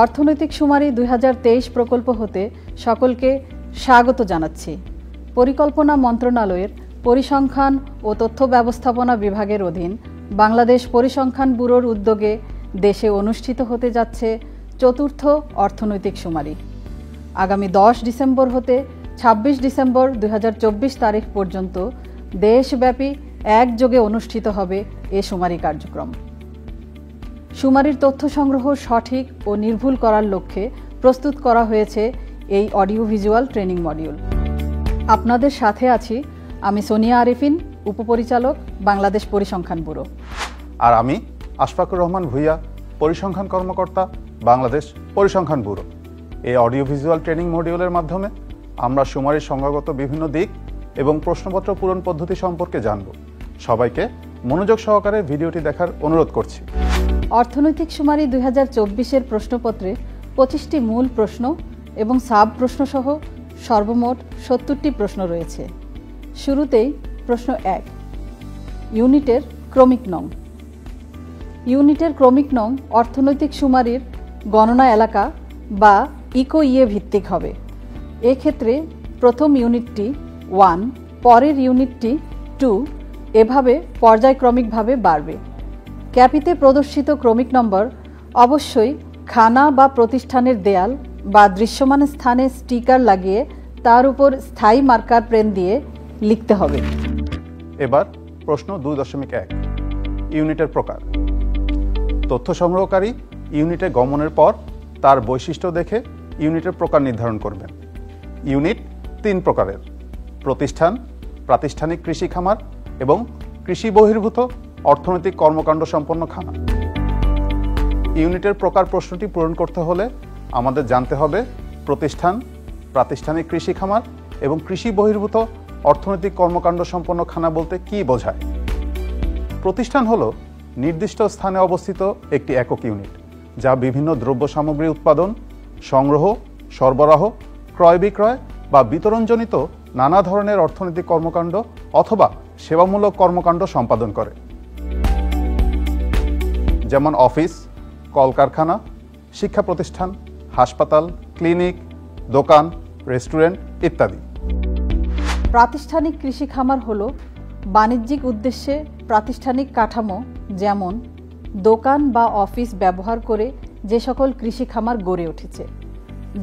অর্থনৈতিক শুমারি ২০২৩ প্রকল্প হতে সকলকে স্বাগত জানাচ্ছি। পরিকল্পনা মন্ত্রণালয়ের পরিসংখ্যান ও তথ্য ব্যবস্থাপনা বিভাগের অধীন বাংলাদেশ পরিসংখ্যান ব্যুরোর উদ্যোগে দেশে অনুষ্ঠিত হতে যাচ্ছে চতুর্থ অর্থনৈতিক শুমারি। আগামী ১০ ডিসেম্বর হতে ২৬ ডিসেম্বর ২০২৪ তারিখ পর্যন্ত দেশব্যাপী একযোগে অনুষ্ঠিত হবে এ শুমারি কার্যক্রম। শুমারির তথ্য সংগ্রহ সঠিক ও নির্ভুল করার লক্ষ্যে প্রস্তুত করা হয়েছে এই অডিও ভিজুয়াল ট্রেনিং মডিউল। আপনাদের সাথে আছি আমি সোনিয়া আরিফিন, উপপরিচালক, বাংলাদেশ পরিসংখ্যান ব্যুরো। আর আমি আশফাকুর রহমান ভূঁইয়া, পরিসংখ্যান কর্মকর্তা, বাংলাদেশ পরিসংখ্যান ব্যুরো। এই অডিও ভিজুয়াল ট্রেনিং মডিউলের মাধ্যমে আমরা শুমারির সংজ্ঞাগত বিভিন্ন দিক এবং প্রশ্নপত্র পূরণ পদ্ধতি সম্পর্কে জানব। সবাইকে মনোযোগ সহকারে ভিডিওটি দেখার অনুরোধ করছি। অর্থনৈতিক শুমারি ২০২৪-এর প্রশ্নপত্রে ২৫টি মূল প্রশ্ন এবং সাব প্রশ্ন সহ সর্বমোট ৭০টি প্রশ্ন রয়েছে। শুরুতেই প্রশ্ন ১, ইউনিটের ক্রমিক নং। ইউনিটের ক্রমিক নং অর্থনৈতিক শুমারির গণনা এলাকা বা ইকো-ইয়ে ভিত্তিক হবে। এক্ষেত্রে প্রথম ইউনিটটি 1, পরের ইউনিটটি 2, এভাবে পর্যায়ক্রমিকভাবে বাড়বে। ক্যাপিতে প্রদর্শিত ক্রমিক নম্বর অবশ্যই খানা বা প্রতিষ্ঠানের দেয়াল বা দৃশ্যমান স্থানে স্টিকার লাগিয়ে তার উপর স্থায়ী মার্কার পেন দিয়ে লিখতে হবে। এবার প্রশ্ন ২.১, ইউনিটের প্রকার। তথ্য সংগ্রহকারী ইউনিটে গমনের পর তার বৈশিষ্ট্য দেখে ইউনিটের প্রকার নির্ধারণ করবেন। ইউনিট ৩ প্রকারের: প্রতিষ্ঠান, প্রাতিষ্ঠানিক কৃষি খামার এবং কৃষি বহির্ভূত অর্থনৈতিক কর্মকাণ্ড সম্পন্ন খানা। ইউনিটের প্রকার প্রশ্নটি পূরণ করতে হলে আমাদের জানতে হবে প্রতিষ্ঠান, প্রাতিষ্ঠানিক কৃষি খামার এবং কৃষি বহির্ভূত অর্থনৈতিক কর্মকাণ্ড সম্পন্ন খানা বলতে কী বোঝায়। প্রতিষ্ঠান হলো নির্দিষ্ট স্থানে অবস্থিত একটি একক ইউনিট, যা বিভিন্ন দ্রব্য সামগ্রী উৎপাদন, সংগ্রহ, সরবরাহ, ক্রয় বিক্রয় বা বিতরণজনিত নানা ধরনের অর্থনৈতিক কর্মকাণ্ড অথবা সেবামূলক কর্মকাণ্ড সম্পাদন করে, যেমন অফিস, কলকারখানা, শিক্ষা প্রতিষ্ঠান, হাসপাতাল, ক্লিনিক, দোকান, রেস্টুরেন্ট ইত্যাদি। প্রাতিষ্ঠানিক কৃষি খামার হলো বাণিজ্যিক উদ্দেশ্যে প্রাতিষ্ঠানিক কাঠামো, যেমন দোকান বা অফিস ব্যবহার করে যে সকল কৃষি খামার গড়ে উঠেছে,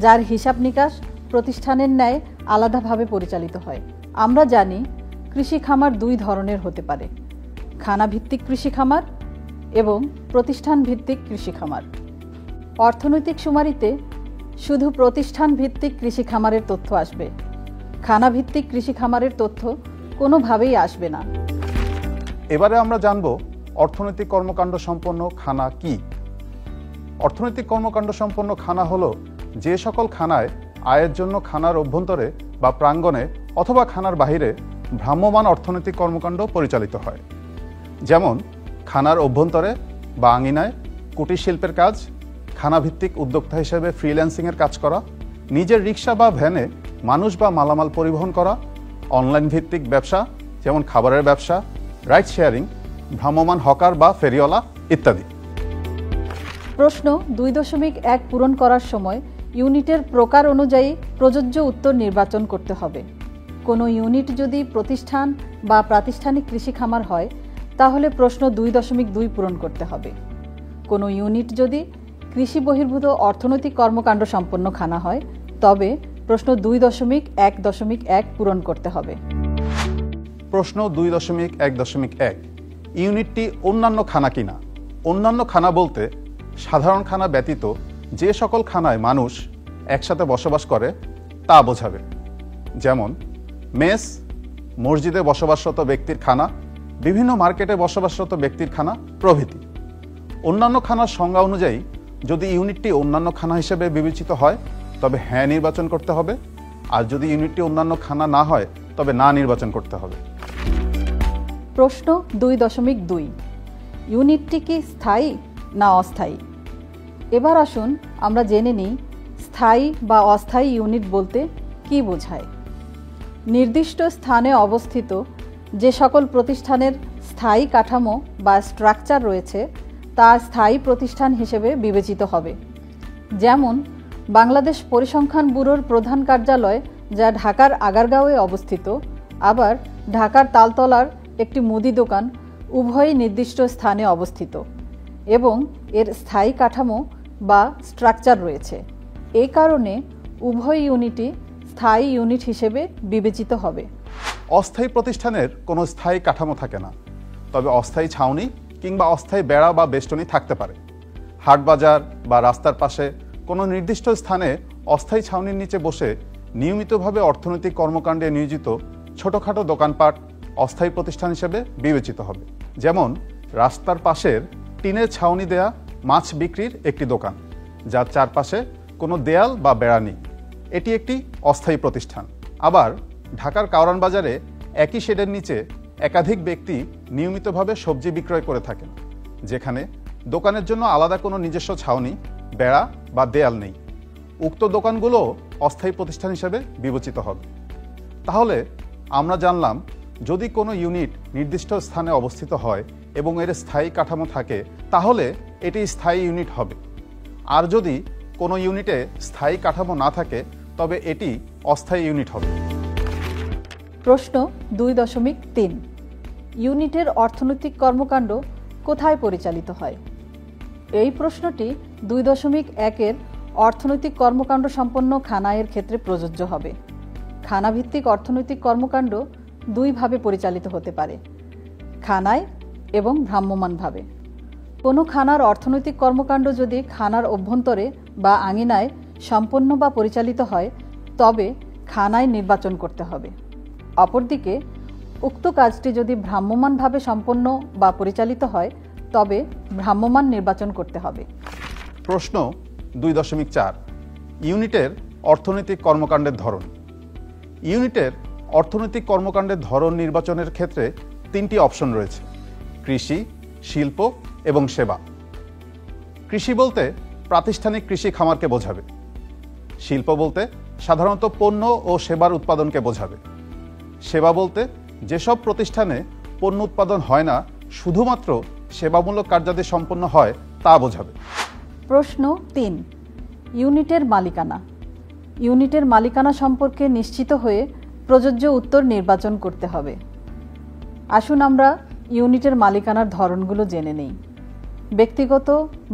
যার হিসাব নিকাশ প্রতিষ্ঠানের ন্যায় আলাদাভাবে পরিচালিত হয়। আমরা জানি কৃষি খামার 2 ধরনের হতে পারে: খানাভিত্তিক কৃষি খামার এবং প্রতিষ্ঠান ভিত্তিক কৃষি খামার। অর্থনৈতিক শুমারিতে শুধু প্রতিষ্ঠান ভিত্তিক কৃষি খামারের তথ্য আসবে, খানাভিত্তিক কৃষি খামারের তথ্য কোনোভাবেই আসবে না। এবারে আমরা জানব অর্থনৈতিক কর্মকাণ্ড সম্পন্ন খানা কি। অর্থনৈতিক কর্মকাণ্ড সম্পন্ন খানা হলো যে সকল খানায় আয়ের জন্য খানার অভ্যন্তরে বা প্রাঙ্গণে অথবা খানার বাহিরে ভ্রাম্যমাণ অর্থনৈতিক কর্মকাণ্ড পরিচালিত হয়, যেমন খানার অভ্যন্তরে বা আঙিনায় কুটির শিল্পের কাজ, খানাভিত্তিক উদ্যোক্তা হিসেবে ফ্রিল্যান্সিংয়ের কাজ করা, নিজের রিক্সা বা ভ্যানে মানুষ বা মালামাল পরিবহন করা, অনলাইন ভিত্তিক ব্যবসা যেমন খাবারের ব্যবসা, রাইড শেয়ারিং, ভ্রাম্যমাণ হকার বা ফেরিওয়ালা ইত্যাদি। প্রশ্ন ২.১ পূরণ করার সময় ইউনিটের প্রকার অনুযায়ী প্রযোজ্য উত্তর নির্বাচন করতে হবে। কোনো ইউনিট যদি প্রতিষ্ঠান বা প্রাতিষ্ঠানিক কৃষি খামার হয় তাহলে প্রশ্ন ২.২ পূরণ করতে হবে। কোনো ইউনিট যদি কৃষি বহির্ভূত অর্থনৈতিক কর্মকাণ্ড সম্পন্ন খানা হয় তবে প্রশ্ন ২.১.১ পূরণ করতে হবে। প্রশ্ন ২.১.১, ইউনিটটি অন্যান্য খানা কিনা। অন্যান্য খানা বলতে সাধারণ খানা ব্যতীত যে সকল খানায় মানুষ একসাথে বসবাস করে তা বোঝাবে, যেমন মেস, মসজিদে বসবাসরত ব্যক্তির খানা, বিভিন্ন মার্কেটে বসবাসরত ব্যক্তির খানা প্রভৃতি। অন্যান্য খানার সংজ্ঞা অনুযায়ী যদি ইউনিটটি অন্যান্য খানা হিসেবে বিবেচিত হয় তবে হ্যাঁ নির্বাচন করতে হবে, আর যদি ইউনিটটি অন্যান্য খানা না হয় তবে না নির্বাচন করতে হবে। প্রশ্ন ২.২, ইউনিটটি কি স্থায়ী না অস্থায়ী? এবার আসুন আমরা জেনে নিই স্থায়ী বা অস্থায়ী ইউনিট বলতে কি বোঝায়। নির্দিষ্ট স্থানে অবস্থিত যে সকল প্রতিষ্ঠানের স্থায়ী কাঠামো বা স্ট্রাকচার রয়েছে তা স্থায়ী প্রতিষ্ঠান হিসেবে বিবেচিত হবে। যেমন বাংলাদেশ পরিসংখ্যান ব্যুরোর প্রধান কার্যালয় যা ঢাকার আগারগাঁওয়ে অবস্থিত, আবার ঢাকার তালতলার একটি মুদি দোকান উভয়ই নির্দিষ্ট স্থানে অবস্থিত এবং এর স্থায়ী কাঠামো বা স্ট্রাকচার রয়েছে। এই কারণে উভয় ইউনিটই স্থায়ী ইউনিট হিসেবে বিবেচিত হবে। অস্থায়ী প্রতিষ্ঠানের কোনো স্থায়ী কাঠামো থাকে না, তবে অস্থায়ী ছাউনি কিংবা অস্থায়ী বেড়া বা বেষ্টনী থাকতে পারে। হাটবাজার বা রাস্তার পাশে কোনো নির্দিষ্ট স্থানে অস্থায়ী ছাউনির নিচে বসে নিয়মিতভাবে অর্থনৈতিক কর্মকাণ্ডে নিয়োজিত ছোটোখাটো দোকানপাট অস্থায়ী প্রতিষ্ঠান হিসেবে বিবেচিত হবে। যেমন রাস্তার পাশের টিনের ছাউনি দেয়া মাছ বিক্রির একটি দোকান, যার চারপাশে কোনো দেয়াল বা বেড়া নেই, এটি একটি অস্থায়ী প্রতিষ্ঠান। আবার ঢাকার কারওয়ান বাজারে একই শেডের নিচে একাধিক ব্যক্তি নিয়মিতভাবে সবজি বিক্রয় করে থাকেন, যেখানে দোকানের জন্য আলাদা কোনো নিজস্ব ছাউনি, বেড়া বা দেয়াল নেই। উক্ত দোকানগুলো অস্থায়ী প্রতিষ্ঠান হিসেবে বিবেচিত হবে। তাহলে আমরা জানলাম, যদি কোনো ইউনিট নির্দিষ্ট স্থানে অবস্থিত হয় এবং এর স্থায়ী কাঠামো থাকে, তাহলে এটি স্থায়ী ইউনিট হবে। আর যদি কোনো ইউনিটে স্থায়ী কাঠামো না থাকে, তবে এটি অস্থায়ী ইউনিট হবে। প্রশ্ন 2.3, ইউনিটের অর্থনৈতিক কর্মকাণ্ড কোথায় পরিচালিত হয়? এই প্রশ্নটি 2.1-এর অর্থনৈতিক কর্মকাণ্ড সম্পন্ন খানায়ের ক্ষেত্রে প্রযোজ্য হবে। খানাভিত্তিক অর্থনৈতিক কর্মকাণ্ড দুইভাবে পরিচালিত হতে পারে, খানায় এবং ভ্রাম্যমাণভাবে। কোনো খানার অর্থনৈতিক কর্মকাণ্ড যদি খানার অভ্যন্তরে বা আঙিনায় সম্পন্ন বা পরিচালিত হয়, তবে খানায় নির্বাচন করতে হবে। অপরদিকে উক্ত কাজটি যদি ভ্রাম্যমাণভাবে সম্পন্ন বা পরিচালিত হয়, তবে ভ্রাম্যমাণ নির্বাচন করতে হবে। প্রশ্ন 2.4, ইউনিটের অর্থনৈতিক কর্মকাণ্ডের ধরন। ইউনিটের অর্থনৈতিক কর্মকাণ্ডের ধরন নির্বাচনের ক্ষেত্রে 3টি অপশন রয়েছে: কৃষি, শিল্প এবং সেবা। কৃষি বলতে প্রাতিষ্ঠানিক কৃষি খামারকে বোঝাবে। শিল্প বলতে সাধারণত পণ্য ও সেবার উৎপাদনকে বোঝাবে। সেবা বলতে যেসব প্রতিষ্ঠানে পণ্য উৎপাদন হয় না, শুধুমাত্র সেবামূলক কার্যাদি সম্পন্ন হয়, তা বোঝাবে। প্রশ্ন 3, ইউনিটের মালিকানা। ইউনিটের মালিকানা সম্পর্কে নিশ্চিত হয়ে প্রযোজ্য উত্তর নির্বাচন করতে হবে। আসুন আমরা ইউনিটের মালিকানার ধরনগুলো জেনে নেই। ব্যক্তিগত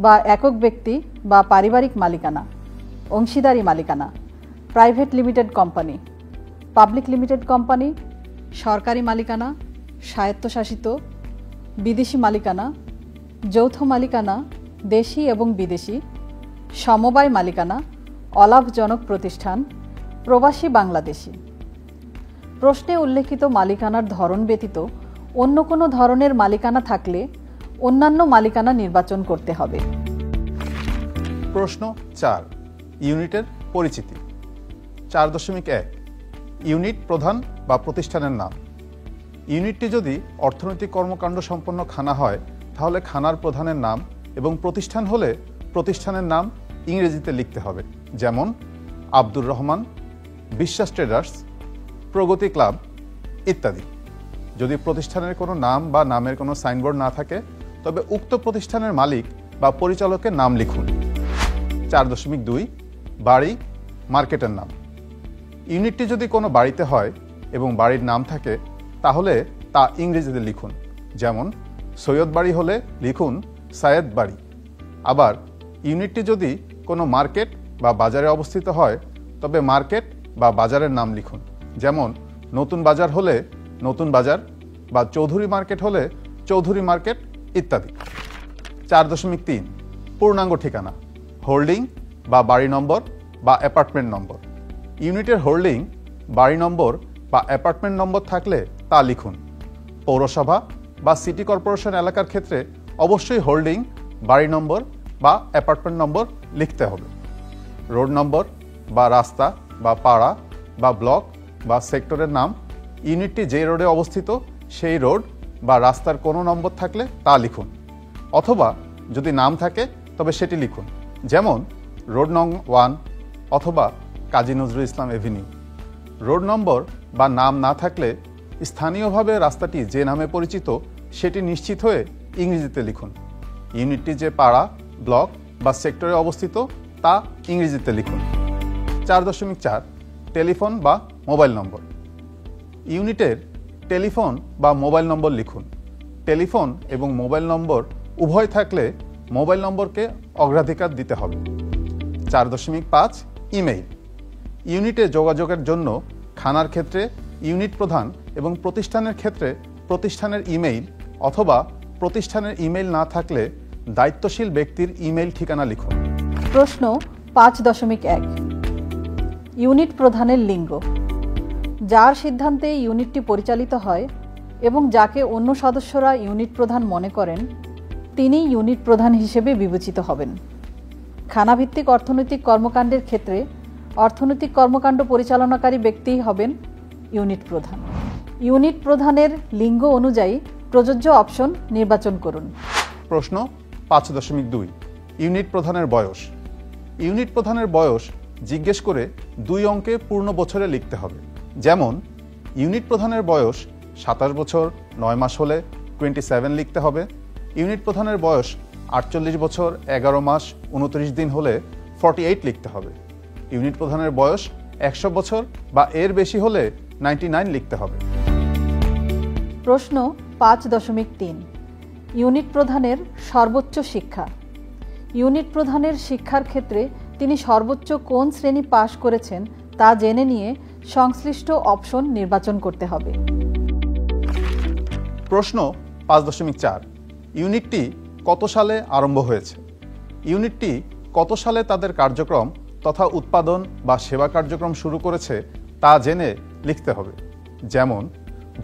বা একক ব্যক্তি বা পারিবারিক মালিকানা, অংশীদারি মালিকানা, private limited company, public limited company, সরকারি মালিকানা, স্বায়ত্তশাসিত, বিদেশি মালিকানা, যৌথ মালিকানা, দেশি এবং বিদেশি, সমবায় মালিকানা, অলাভজনক প্রতিষ্ঠান, প্রবাসী বাংলাদেশি। প্রশ্নে উল্লেখিত মালিকানার ধরন ব্যতীত অন্য কোনো ধরনের মালিকানা থাকলে অন্যান্য মালিকানা নির্বাচন করতে হবে। প্রশ্ন 4, ইউনিটের পরিচিতি। 4.1, ইউনিট প্রধান বা প্রতিষ্ঠানের নাম। ইউনিটটি যদি অর্থনৈতিক কর্মকাণ্ড সম্পন্ন খানা হয়, তাহলে খানার প্রধানের নাম এবং প্রতিষ্ঠান হলে প্রতিষ্ঠানের নাম ইংরেজিতে লিখতে হবে। যেমন আব্দুর রহমান, বিশ্বাস ট্রেডার্স, প্রগতি ক্লাব ইত্যাদি। যদি প্রতিষ্ঠানের কোনো নাম বা নামের কোনো সাইনবোর্ড না থাকে, তবে উক্ত প্রতিষ্ঠানের মালিক বা পরিচালকের নাম লিখুন। 4.2, বাড়ি, মার্কেটের নাম। ইউনিটটি যদি কোনো বাড়িতে হয় এবং বাড়ির নাম থাকে, তাহলে তা ইংরেজিতে লিখুন। যেমন সৈয়দ বাড়ি হলে লিখুন সায়েদ বাড়ি। আবার ইউনিটটি যদি কোনো মার্কেট বা বাজারে অবস্থিত হয়, তবে মার্কেট বা বাজারের নাম লিখুন। যেমন নতুন বাজার হলে নতুন বাজার বা চৌধুরী মার্কেট হলে চৌধুরী মার্কেট ইত্যাদি। 4.3, পূর্ণাঙ্গ ঠিকানা, হোল্ডিং বা বাড়ি নম্বর বা অ্যাপার্টমেন্ট নম্বর। ইউনিটের হোল্ডিং, বাড়ি নম্বর বা অ্যাপার্টমেন্ট নম্বর থাকলে তা লিখুন। পৌরসভা বা সিটি কর্পোরেশন এলাকার ক্ষেত্রে অবশ্যই হোল্ডিং, বাড়ি নম্বর বা অ্যাপার্টমেন্ট নম্বর লিখতে হবে। রোড নম্বর বা রাস্তা বা পাড়া বা ব্লক বা সেক্টরের নাম, ইউনিটটি যে রোডে অবস্থিত সেই রোড বা রাস্তার কোনো নম্বর থাকলে তা লিখুন। অথবা যদি নাম থাকে তবে সেটি লিখুন। যেমন রোড নং 1 অথবা Kazi Nazrul Islam Avenue. Road number বা নাম না থাকলে স্থানীয়ভাবে রাস্তাটি যে নামে পরিচিত সেটি নিশ্চিত হয়ে ইংরেজিতে লিখুন। ইউনিটটি যে পাড়া, ব্লক বা সেক্টরে অবস্থিত তা ইংরেজিতে লিখুন। 4.4 টেলিফোন বা মোবাইল নম্বর। ইউনিটের টেলিফোন বা মোবাইল নম্বর লিখুন। টেলিফোন এবং মোবাইল নম্বর উভয় থাকলে মোবাইল নম্বরকে অগ্রাধিকার দিতে হবে। 4.5 ইমেইল। ইউনিটে যোগাযোগের জন্য খানার ক্ষেত্রে ইউনিট প্রধান এবং প্রতিষ্ঠানের ক্ষেত্রে প্রতিষ্ঠানের ইমেইল অথবা প্রতিষ্ঠানের ইমেইল না থাকলে দায়িত্বশীল ব্যক্তির ইমেইল ঠিকানা লিখুন। প্রশ্ন 5.1 ইউনিট প্রধানের লিঙ্গ। যার সিদ্ধান্তে ইউনিটটি পরিচালিত হয় এবং যাকে অন্য সদস্যরা ইউনিট প্রধান মনে করেন তিনি ইউনিট প্রধান হিসেবে বিবেচিত হবেন। খানাভিত্তিক অর্থনৈতিক কর্মকাণ্ডের ক্ষেত্রে অর্থনৈতিক কর্মকাণ্ড পরিচালনাকারী ব্যক্তিই হবেন ইউনিট প্রধান। ইউনিট প্রধানের লিঙ্গ অনুযায়ী প্রযোজ্য অপশন নির্বাচন করুন। প্রশ্ন 5.2 ইউনিট প্রধানের বয়স। ইউনিট প্রধানের বয়স জিজ্ঞেস করে 2 অঙ্কে পূর্ণ বছরে লিখতে হবে। যেমন ইউনিট প্রধানের বয়স 27 বছর 9 মাস হলে 27 লিখতে হবে। ইউনিট প্রধানের বয়স 48 বছর 11 মাস 29 দিন হলে 48 লিখতে হবে। ইউনিট প্রধানের বয়স 100 বছর বা এর বেশি হলে 99 লিখতে হবে। প্রশ্ন 5.3 ইউনিট প্রধানের সর্বোচ্চ শিক্ষা। ইউনিট প্রধানের শিক্ষার ক্ষেত্রে তিনি সর্বোচ্চ কোন শ্রেণী পাশ করেছেন তা জেনে নিয়ে সংশ্লিষ্ট অপশন নির্বাচন করতে হবে। প্রশ্ন 5.4 ইউনিটটি কত সালে আরম্ভ হয়েছে। ইউনিটটি কত সালে তাদের কার্যক্রম তথা উৎপাদন বা সেবা কার্যক্রম শুরু করেছে তা জেনে লিখতে হবে। যেমন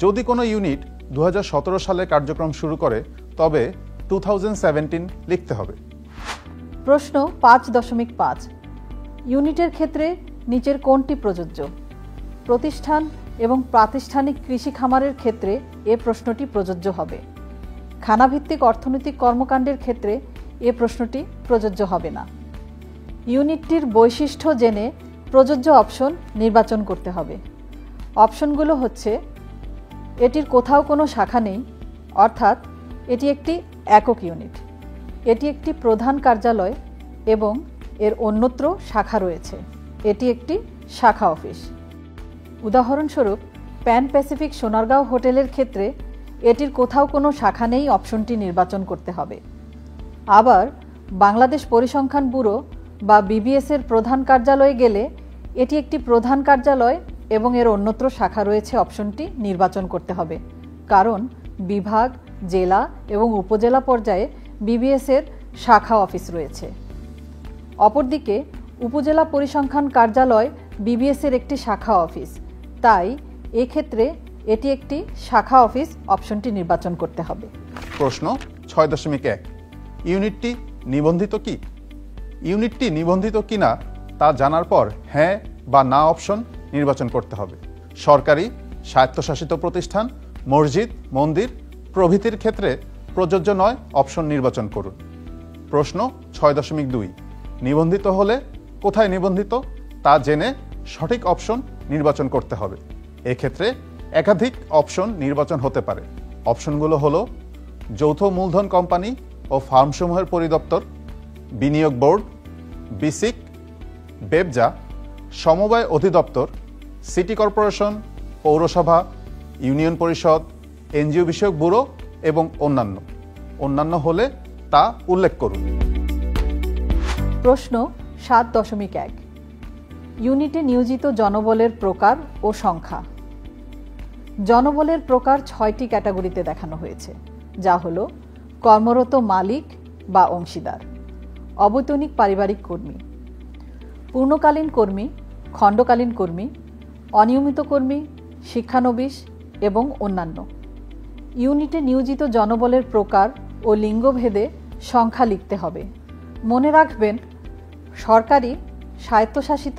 যদি কোনো ইউনিট 2017 সালে কার্যক্রম শুরু করে তবে 2017 লিখতে হবে। প্রশ্ন 5.5 ইউনিটের ক্ষেত্রে নিচের কোনটি প্রযোজ্য। প্রতিষ্ঠান এবং প্রাতিষ্ঠানিক কৃষি খামারের ক্ষেত্রে এ প্রশ্নটি প্রযোজ্য হবে। খানাভিত্তিক অর্থনৈতিক কর্মকাণ্ডের ক্ষেত্রে এ প্রশ্নটি প্রযোজ্য হবে না। ইউনিটটির বৈশিষ্ট্য জেনে প্রযোজ্য অপশন নির্বাচন করতে হবে। অপশনগুলো হচ্ছে এটির কোথাও কোনো শাখা নেই অর্থাৎ এটি একটি একক ইউনিট, এটি একটি প্রধান কার্যালয় এবং এর অন্যত্র শাখা রয়েছে, এটি একটি শাখা অফিস। উদাহরণস্বরূপ প্যান প্যাসিফিক সোনারগাঁও হোটেলের ক্ষেত্রে এটির কোথাও কোনো শাখা নেই অপশনটি নির্বাচন করতে হবে। আবার বাংলাদেশ পরিসংখ্যান ব্যুরো বা বিবিএসের প্রধান কার্যালয়ে গেলে এটি একটি প্রধান কার্যালয় এবং এর অন্যত্র শাখা রয়েছে অপশনটি নির্বাচন করতে হবে, কারণ বিভাগ, জেলা এবং উপজেলা পর্যায়ে বিবিএসের শাখা অফিস রয়েছে। অপরদিকে উপজেলা পরিসংখ্যান কার্যালয় বিবিএসের একটি শাখা অফিস, তাই এক্ষেত্রে এটি একটি শাখা অফিস অপশনটি নির্বাচন করতে হবে। প্রশ্ন 6.1 ইউনিটটি নিবন্ধিত কি। ইউনিটটি নিবন্ধিত কিনা তা জানার পর হ্যাঁ বা না অপশন নির্বাচন করতে হবে। সরকারি, স্বায়ত্তশাসিত প্রতিষ্ঠান, মসজিদ, মন্দির প্রভৃতির ক্ষেত্রে প্রযোজ্য নয় অপশন নির্বাচন করুন। প্রশ্ন 6.2 নিবন্ধিত হলে কোথায় নিবন্ধিত তা জেনে সঠিক অপশন নির্বাচন করতে হবে। এক্ষেত্রে একাধিক অপশন নির্বাচন হতে পারে। অপশনগুলো হলো যৌথ মূলধন কোম্পানি ও ফার্মসমূহের পরিদপ্তর, বিনিয়োগ বোর্ড, বিসিক, বেবজা, সমবায় অধিদপ্তর, সিটি কর্পোরেশন, পৌরসভা, ইউনিয়ন পরিষদ, এনজিও বিষয়ক ব্যুরো এবং অন্যান্য। অন্যান্য হলে তা উল্লেখ করুন। প্রশ্ন 7.1 ইউনিটে নিয়োজিত জনবলের প্রকার ও সংখ্যা। জনবলের প্রকার 6টি ক্যাটাগরিতে দেখানো হয়েছে, যা হল কর্মরত মালিক বা অংশীদার, অবৈতনিক পারিবারিক কর্মী, পূর্ণকালীন কর্মী, খণ্ডকালীন কর্মী, অনিয়মিত কর্মী, শিক্ষানবিশ এবং অন্যান্য। ইউনিটে নিয়োজিত জনবলের প্রকার ও লিঙ্গভেদে সংখ্যা লিখতে হবে। মনে রাখবেন, সরকারি, স্বায়ত্তশাসিত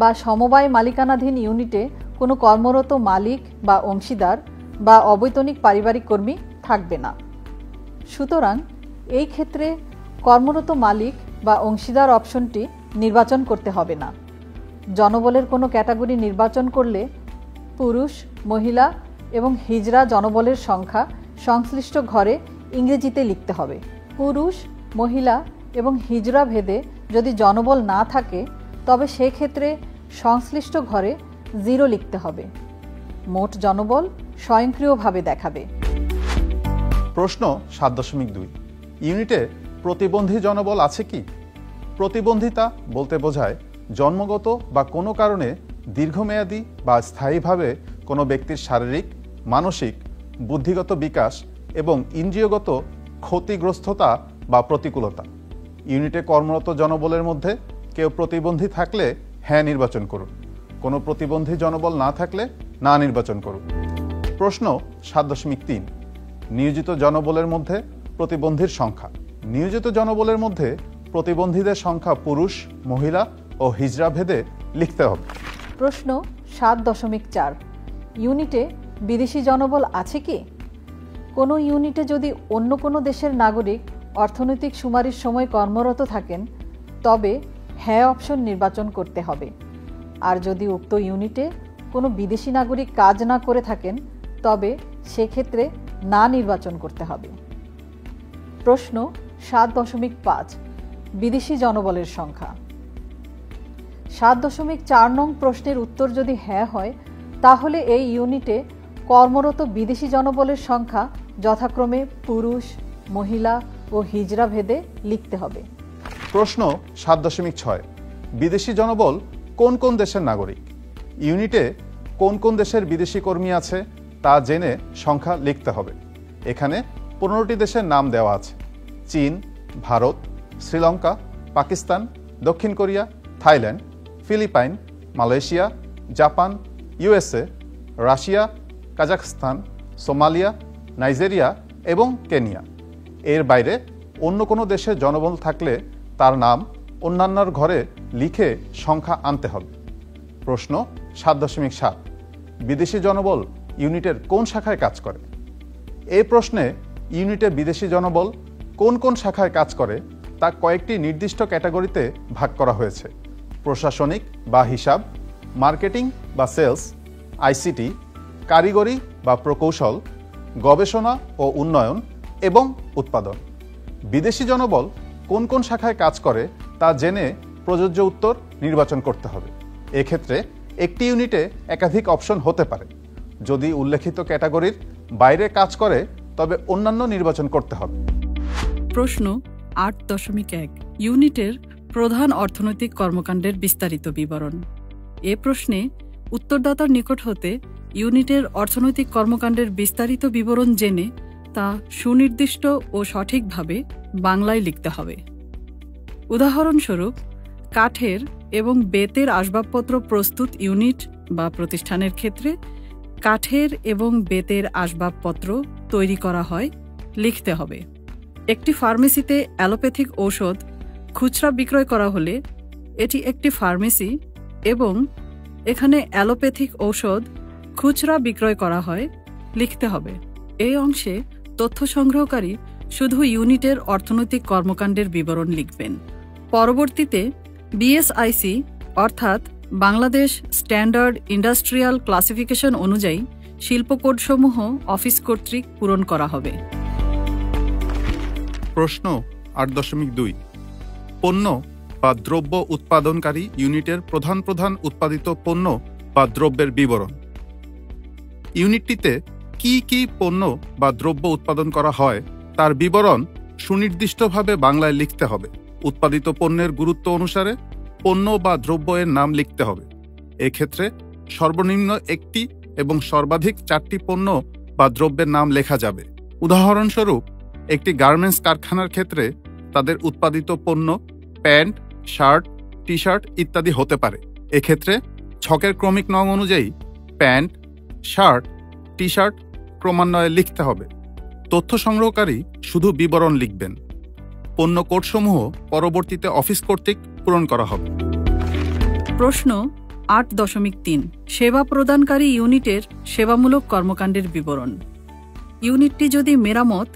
বা সমবায় মালিকানাধীন ইউনিটে কোনো কর্মরত মালিক বা অংশীদার বা অবৈতনিক পারিবারিক কর্মী থাকবে না। সুতরাং এই ক্ষেত্রে কর্মরত মালিক বা অংশীদার অপশনটি নির্বাচন করতে হবে না। জনবলের কোনো ক্যাটাগরি নির্বাচন করলে পুরুষ, মহিলা এবং হিজড়া জনবলের সংখ্যা সংশ্লিষ্ট ঘরে ইংরেজিতে লিখতে হবে। পুরুষ, মহিলা এবং হিজরা ভেদে যদি জনবল না থাকে তবে সেক্ষেত্রে সংশ্লিষ্ট ঘরে 0 লিখতে হবে। মোট জনবল স্বয়ংক্রিয়ভাবে দেখাবে। প্রশ্ন 7.2 ইউনিটে প্রতিবন্ধী জনবল আছে কি? প্রতিবন্ধিতা বলতে বোঝায় জন্মগত বা কোনো কারণে দীর্ঘমেয়াদী বা স্থায়ীভাবে কোনো ব্যক্তির শারীরিক, মানসিক, বুদ্ধিগত বিকাশ এবং ইন্দ্রিয়গত ক্ষতিগ্রস্ততা বা প্রতিকূলতা। ইউনিটে কর্মরত জনবলের মধ্যে কেউ প্রতিবন্ধী থাকলে হ্যাঁ নির্বাচন করুন, কোনো প্রতিবন্ধী জনবল না থাকলে না নির্বাচন করুন। প্রশ্ন 7.3 নিয়োজিত জনবলের মধ্যে প্রতিবন্ধীর সংখ্যা। নিয়োজিত জনবলের মধ্যে প্রতিবন্ধীদের সংখ্যা পুরুষ, মহিলা ও হিজড়া ভেদে লিখতে হবে। প্রশ্ন 7.4 ইউনিটে বিদেশি জনবল আছে কি? কোনো ইউনিটে যদি অন্য কোনো দেশের নাগরিক অর্থনৈতিক শুমারির সময় কর্মরত থাকেন তবে হ্যাঁ অপশন নির্বাচন করতে হবে। আর যদি উক্ত ইউনিটে কোনো বিদেশি নাগরিক কাজ না করে থাকেন তবে সেক্ষেত্রে না নির্বাচন করতে হবে। প্রশ্ন 7.5 বিদেশি জনবলের সংখ্যা। 7.4 নং প্রশ্নের উত্তর যদি হ্যাঁ হয় তাহলে এই ইউনিটে কর্মরত বিদেশি জনবলের সংখ্যা যথাক্রমে পুরুষ, মহিলা ও হিজড়া ভেদে লিখতে হবে। প্রশ্ন 7.6 বিদেশি জনবল কোন কোন দেশের নাগরিক? ইউনিটে কোন কোন দেশের বিদেশি কর্মী আছে তা জেনে সংখ্যা লিখতে হবে। এখানে 15টি দেশের নাম দেওয়া আছে: চীন, ভারত, শ্রীলঙ্কা, পাকিস্তান, দক্ষিণ Korea, Thailand, Philippine, Malaysia, Japan, USA, Russia, Kazakhstan, Somalia, Nigeria এবং কেনিয়া। এর বাইরে অন্য কোনো দেশে জনবল থাকলে তার নাম অন্যান্যর ঘরে লিখে সংখ্যা আনতে হবে। প্রশ্ন 7.7 বিদেশি জনবল ইউনিটের কোন শাখায় কাজ করে? এই প্রশ্নে ইউনিটে বিদেশি জনবল কোন কোন শাখায় কাজ করে তা কয়েকটি নির্দিষ্ট ক্যাটাগরিতে ভাগ করা হয়েছে: প্রশাসনিক বা হিসাব, মার্কেটিং বা সেলস, আইসিটি, কারিগরি বা প্রকৌশল, গবেষণা ও উন্নয়ন এবং উৎপাদন। বিদেশি জনবল কোন কোন শাখায় কাজ করে তা জেনে প্রযোজ্য উত্তর নির্বাচন করতে হবে। এক্ষেত্রে একটি ইউনিটে একাধিক অপশন হতে পারে। যদি উল্লেখিত ক্যাটাগরির বাইরে কাজ করে তবে অন্যান্য নির্বাচন করতে হবে। প্রশ্ন 8.1 ইউনিটের প্রধান অর্থনৈতিক কর্মকাণ্ডের বিস্তারিত বিবরণ। এ প্রশ্নে উত্তরদাতার নিকট হতে ইউনিটের অর্থনৈতিক কর্মকাণ্ডের বিস্তারিত বিবরণ জেনে তা সুনির্দিষ্ট ও সঠিকভাবে বাংলায় লিখতে হবে। উদাহরণস্বরূপ, কাঠের এবং বেতের আসবাবপত্র প্রস্তুত ইউনিট বা প্রতিষ্ঠানের ক্ষেত্রে কাঠের এবং বেতের আসবাবপত্র তৈরি করা হয় লিখতে হবে। একটি ফার্মেসিতে অ্যালোপ্যাথিক ঔষধ খুচরা বিক্রয় করা হলে এটি একটি ফার্মেসি এবং এখানে অ্যালোপ্যাথিক ঔষধ খুচরা বিক্রয় করা হয় লিখতে হবে। এই অংশে তথ্য সংগ্রহকারী শুধু ইউনিটের অর্থনৈতিক কর্মকাণ্ডের বিবরণ লিখবেন। পরবর্তীতে বিএসআইসি অর্থাৎ বাংলাদেশ স্ট্যান্ডার্ড ইন্ডাস্ট্রিয়াল ক্লাসিফিকেশন অনুযায়ী শিল্প কোডসমূহ অফিস কর্তৃক পূরণ করা হবে। প্রশ্ন 8.2 পণ্য বা দ্রব্য উৎপাদনকারী ইউনিটের প্রধান প্রধান উৎপাদিত পণ্য বা দ্রব্যের বিবরণ। ইউনিটটিতে কি কি পণ্য বা দ্রব্য উৎপাদন করা হয় তার বিবরণ সুনির্দিষ্টভাবে বাংলায় লিখতে হবে। উৎপাদিত পণ্যের গুরুত্ব অনুসারে পণ্য বা দ্রব্য এর নাম লিখতে হবে। এক্ষেত্রে সর্বনিম্ন একটি এবং সর্বাধিক 4টি পণ্য বা দ্রব্যের নাম লেখা যাবে। উদাহরণস্বরূপ, একটি গার্মেন্টস কারখানার ক্ষেত্রে তাদের উৎপাদিত পণ্য প্যান্ট, শার্ট, টি শার্ট ইত্যাদি হতে পারে। এক্ষেত্রে ছকের ক্রমিক নং অনুযায়ী প্যান্ট, শার্ট, টি শার্ট ক্রমান্বয়ে লিখতে হবে। তথ্য সংগ্রহকারী শুধু বিবরণ লিখবেন। পণ্য কোডসমূহ পরবর্তীতে অফিস কর্তৃক পূরণ করা হবে। প্রশ্ন 8.3 সেবা প্রদানকারী ইউনিটের সেবামূলক কর্মকাণ্ডের বিবরণ। ইউনিটটি যদি মেরামত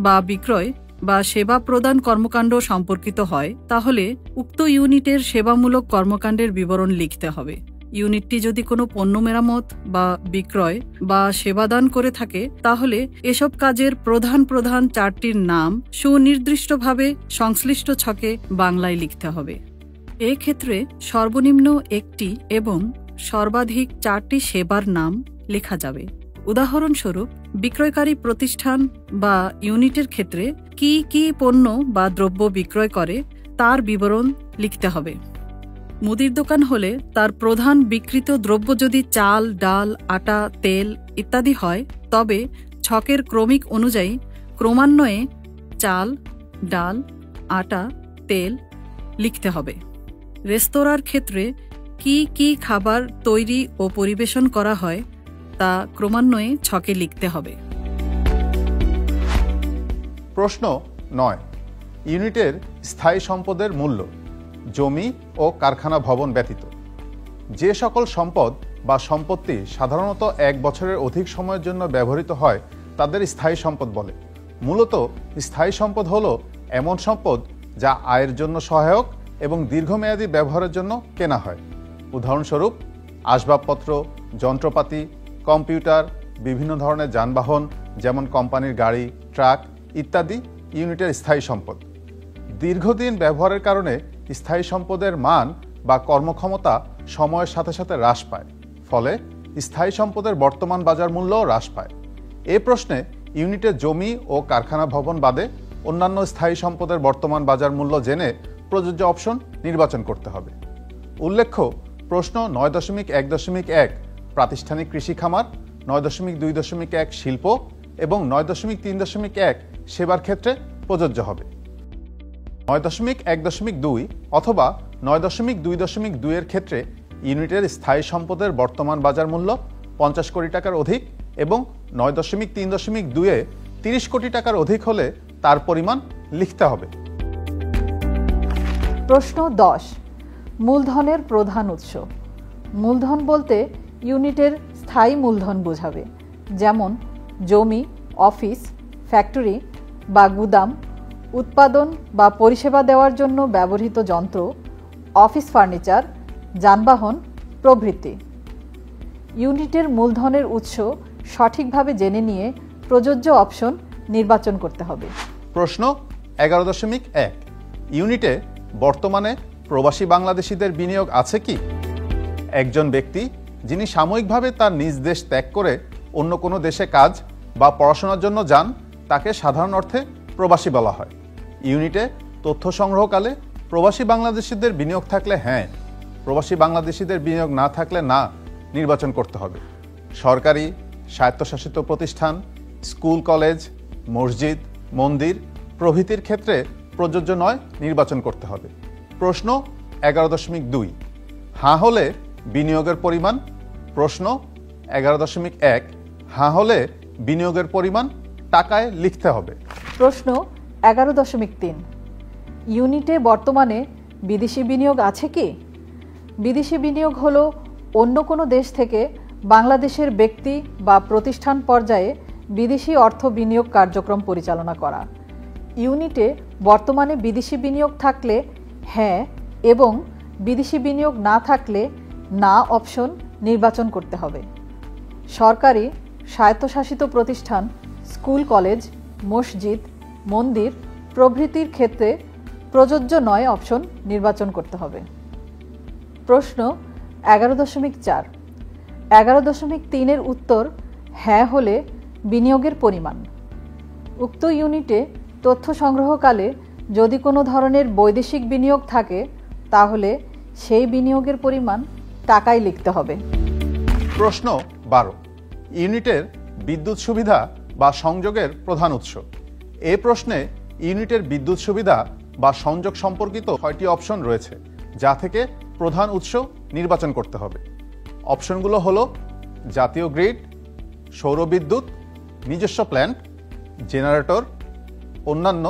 বা বিক্রয় বা সেবা প্রদান কর্মকাণ্ড সম্পর্কিত হয় তাহলে উক্ত ইউনিটের সেবামূলক কর্মকাণ্ডের বিবরণ লিখতে হবে। ইউনিটটি যদি কোনো পণ্য মেরামত বা বিক্রয় বা সেবাদান করে থাকে তাহলে এসব কাজের প্রধান প্রধান চারটির নাম সুনির্দিষ্টভাবে সংশ্লিষ্ট ছকে বাংলায় লিখতে হবে। এক্ষেত্রে সর্বনিম্ন একটি এবং সর্বাধিক চারটি সেবার নাম লেখা যাবে। উদাহরণস্বরূপ, বিক্রয়কারী প্রতিষ্ঠান বা ইউনিটের ক্ষেত্রে কি কি পণ্য বা দ্রব্য বিক্রয় করে তার বিবরণ লিখতে হবে। মুদির দোকান হলে তার প্রধান বিক্রিত দ্রব্য যদি চাল, ডাল, আটা, তেল ইত্যাদি হয় তবে ছকের ক্রমিক অনুযায়ী ক্রমান্বয়ে চাল, ডাল, আটা, তেল লিখতে হবে। রেস্তোরাঁর ক্ষেত্রে কি কি খাবার তৈরি ও পরিবেশন করা হয় তা ক্রমান্বয়ে ছকে লিখতে হবে। প্রশ্ন 9, ইউনিটের স্থায়ী সম্পদের মূল্য জমি ও কারখানা ভবন ব্যতীত যে সকল সম্পদ বা সম্পত্তি সাধারণত 1 বছরের অধিক সময়ের জন্য ব্যবহৃত হয় তাদের স্থায়ী সম্পদ বলে। মূলত স্থায়ী সম্পদ হলো এমন সম্পদ যা আয়ের জন্য সহায়ক এবং দীর্ঘমেয়াদী ব্যবহারের জন্য কেনা হয়। উদাহরণস্বরূপ, আসবাবপত্র, যন্ত্রপাতি, কম্পিউটার, বিভিন্ন ধরনের যানবাহন যেমন কোম্পানির গাড়ি, ট্রাক ইত্যাদি ইউনিটের স্থায়ী সম্পদ। দীর্ঘদিন ব্যবহারের কারণে স্থায়ী সম্পদের মান বা কর্মক্ষমতা সময়ের সাথে সাথে হ্রাস পায়, ফলে স্থায়ী সম্পদের বর্তমান বাজার মূল্যও হ্রাস পায়। এ প্রশ্নে ইউনিটের জমি ও কারখানা ভবন বাদে অন্যান্য স্থায়ী সম্পদের বর্তমান বাজার মূল্য জেনে প্রযোজ্য অপশন নির্বাচন করতে হবে। উল্লেখ্য, প্রশ্ন 9.1.1 প্রাতিষ্ঠানিক কৃষি খামার, 9.2.1 শিল্প এবং 9.3.1 সেবার ক্ষেত্রে প্রযোজ্য হবে। 9.1.2 অথবা 9.2.2 এর ক্ষেত্রে ইউনিটের স্থায়ী সম্পদের বর্তমান বাজার মূল্য 50 কোটি টাকার অধিক এবং 9.3.2 এ 30 কোটি টাকার অধিক হলে তার পরিমাণ লিখতে হবে। প্রশ্ন 10, মূলধনের প্রধান উৎস। মূলধন বলতে ইউনিটের স্থায়ী মূলধন বোঝাবে, যেমন জমি, অফিস, ফ্যাক্টরি বা গুদাম, উৎপাদন বা পরিষেবা দেওয়ার জন্য ব্যবহৃত যন্ত্র, অফিস ফার্নিচার, যানবাহন প্রভৃতি। ইউনিটের মূলধনের উৎস সঠিকভাবে জেনে নিয়ে প্রযোজ্য অপশন নির্বাচন করতে হবে। প্রশ্ন 11.1, ইউনিটে বর্তমানে প্রবাসী বাংলাদেশিদের বিনিয়োগ আছে কি? একজন ব্যক্তি যিনি সাময়িকভাবে তার নিজ দেশ ত্যাগ করে অন্য কোনো দেশে কাজ বা পড়াশোনার জন্য যান তাকে সাধারণ অর্থে প্রবাসী বলা হয়। ইউনিটে তথ্য সংগ্রহকালে প্রবাসী বাংলাদেশিদের বিনিয়োগ থাকলে হ্যাঁ, প্রবাসী বাংলাদেশিদের বিনিয়োগ না থাকলে না নির্বাচন করতে হবে। সরকারি, স্বায়ত্তশাসিত প্রতিষ্ঠান, স্কুল, কলেজ, মসজিদ, মন্দির প্রভৃতির ক্ষেত্রে প্রযোজ্য নয় নির্বাচন করতে হবে। প্রশ্ন 11.2, হ্যাঁ হলে বিনিয়োগের পরিমাণ। প্রশ্ন 11.1, হ্যাঁ হলে বিনিয়োগের পরিমাণ টাকায় লিখতে হবে। প্রশ্ন 11.3, ইউনিটে বর্তমানে বিদেশি বিনিয়োগ আছে কি? বিদেশি বিনিয়োগ হলো অন্য কোনো দেশ থেকে বাংলাদেশের ব্যক্তি বা প্রতিষ্ঠান পর্যায়ে বিদেশি অর্থ বিনিয়োগ কার্যক্রম পরিচালনা করা। ইউনিটে বর্তমানে বিদেশি বিনিয়োগ থাকলে হ্যাঁ এবং বিদেশি বিনিয়োগ না থাকলে না অপশন নির্বাচন করতে হবে। সরকারি, স্বায়ত্তশাসিত প্রতিষ্ঠান, স্কুল, কলেজ, মসজিদ, মন্দির প্রভৃতির ক্ষেত্রে প্রযোজ্য নয় অপশন নির্বাচন করতে হবে। প্রশ্ন 11.4, 11.3 এর উত্তর হ্যাঁ হলে বিনিয়োগের পরিমাণ। উক্ত ইউনিটে তথ্য সংগ্রহকালে যদি কোনো ধরনের বৈদেশিক বিনিয়োগ থাকে তাহলে সেই বিনিয়োগের পরিমাণ টাকায় লিখতে হবে। প্রশ্ন 12, ইউনিটের বিদ্যুৎ সুবিধা বা সংযোগের প্রধান উৎস। এই প্রশ্নে ইউনিটের বিদ্যুৎ সুবিধা বা সংযোগ সম্পর্কিত 6টি অপশন রয়েছে, যা থেকে প্রধান উৎস নির্বাচন করতে হবে। অপশনগুলো হলো জাতীয় গ্রিড, সৌরবিদ্যুৎ, নিজস্ব প্ল্যান্ট, জেনারেটর, অন্যান্য।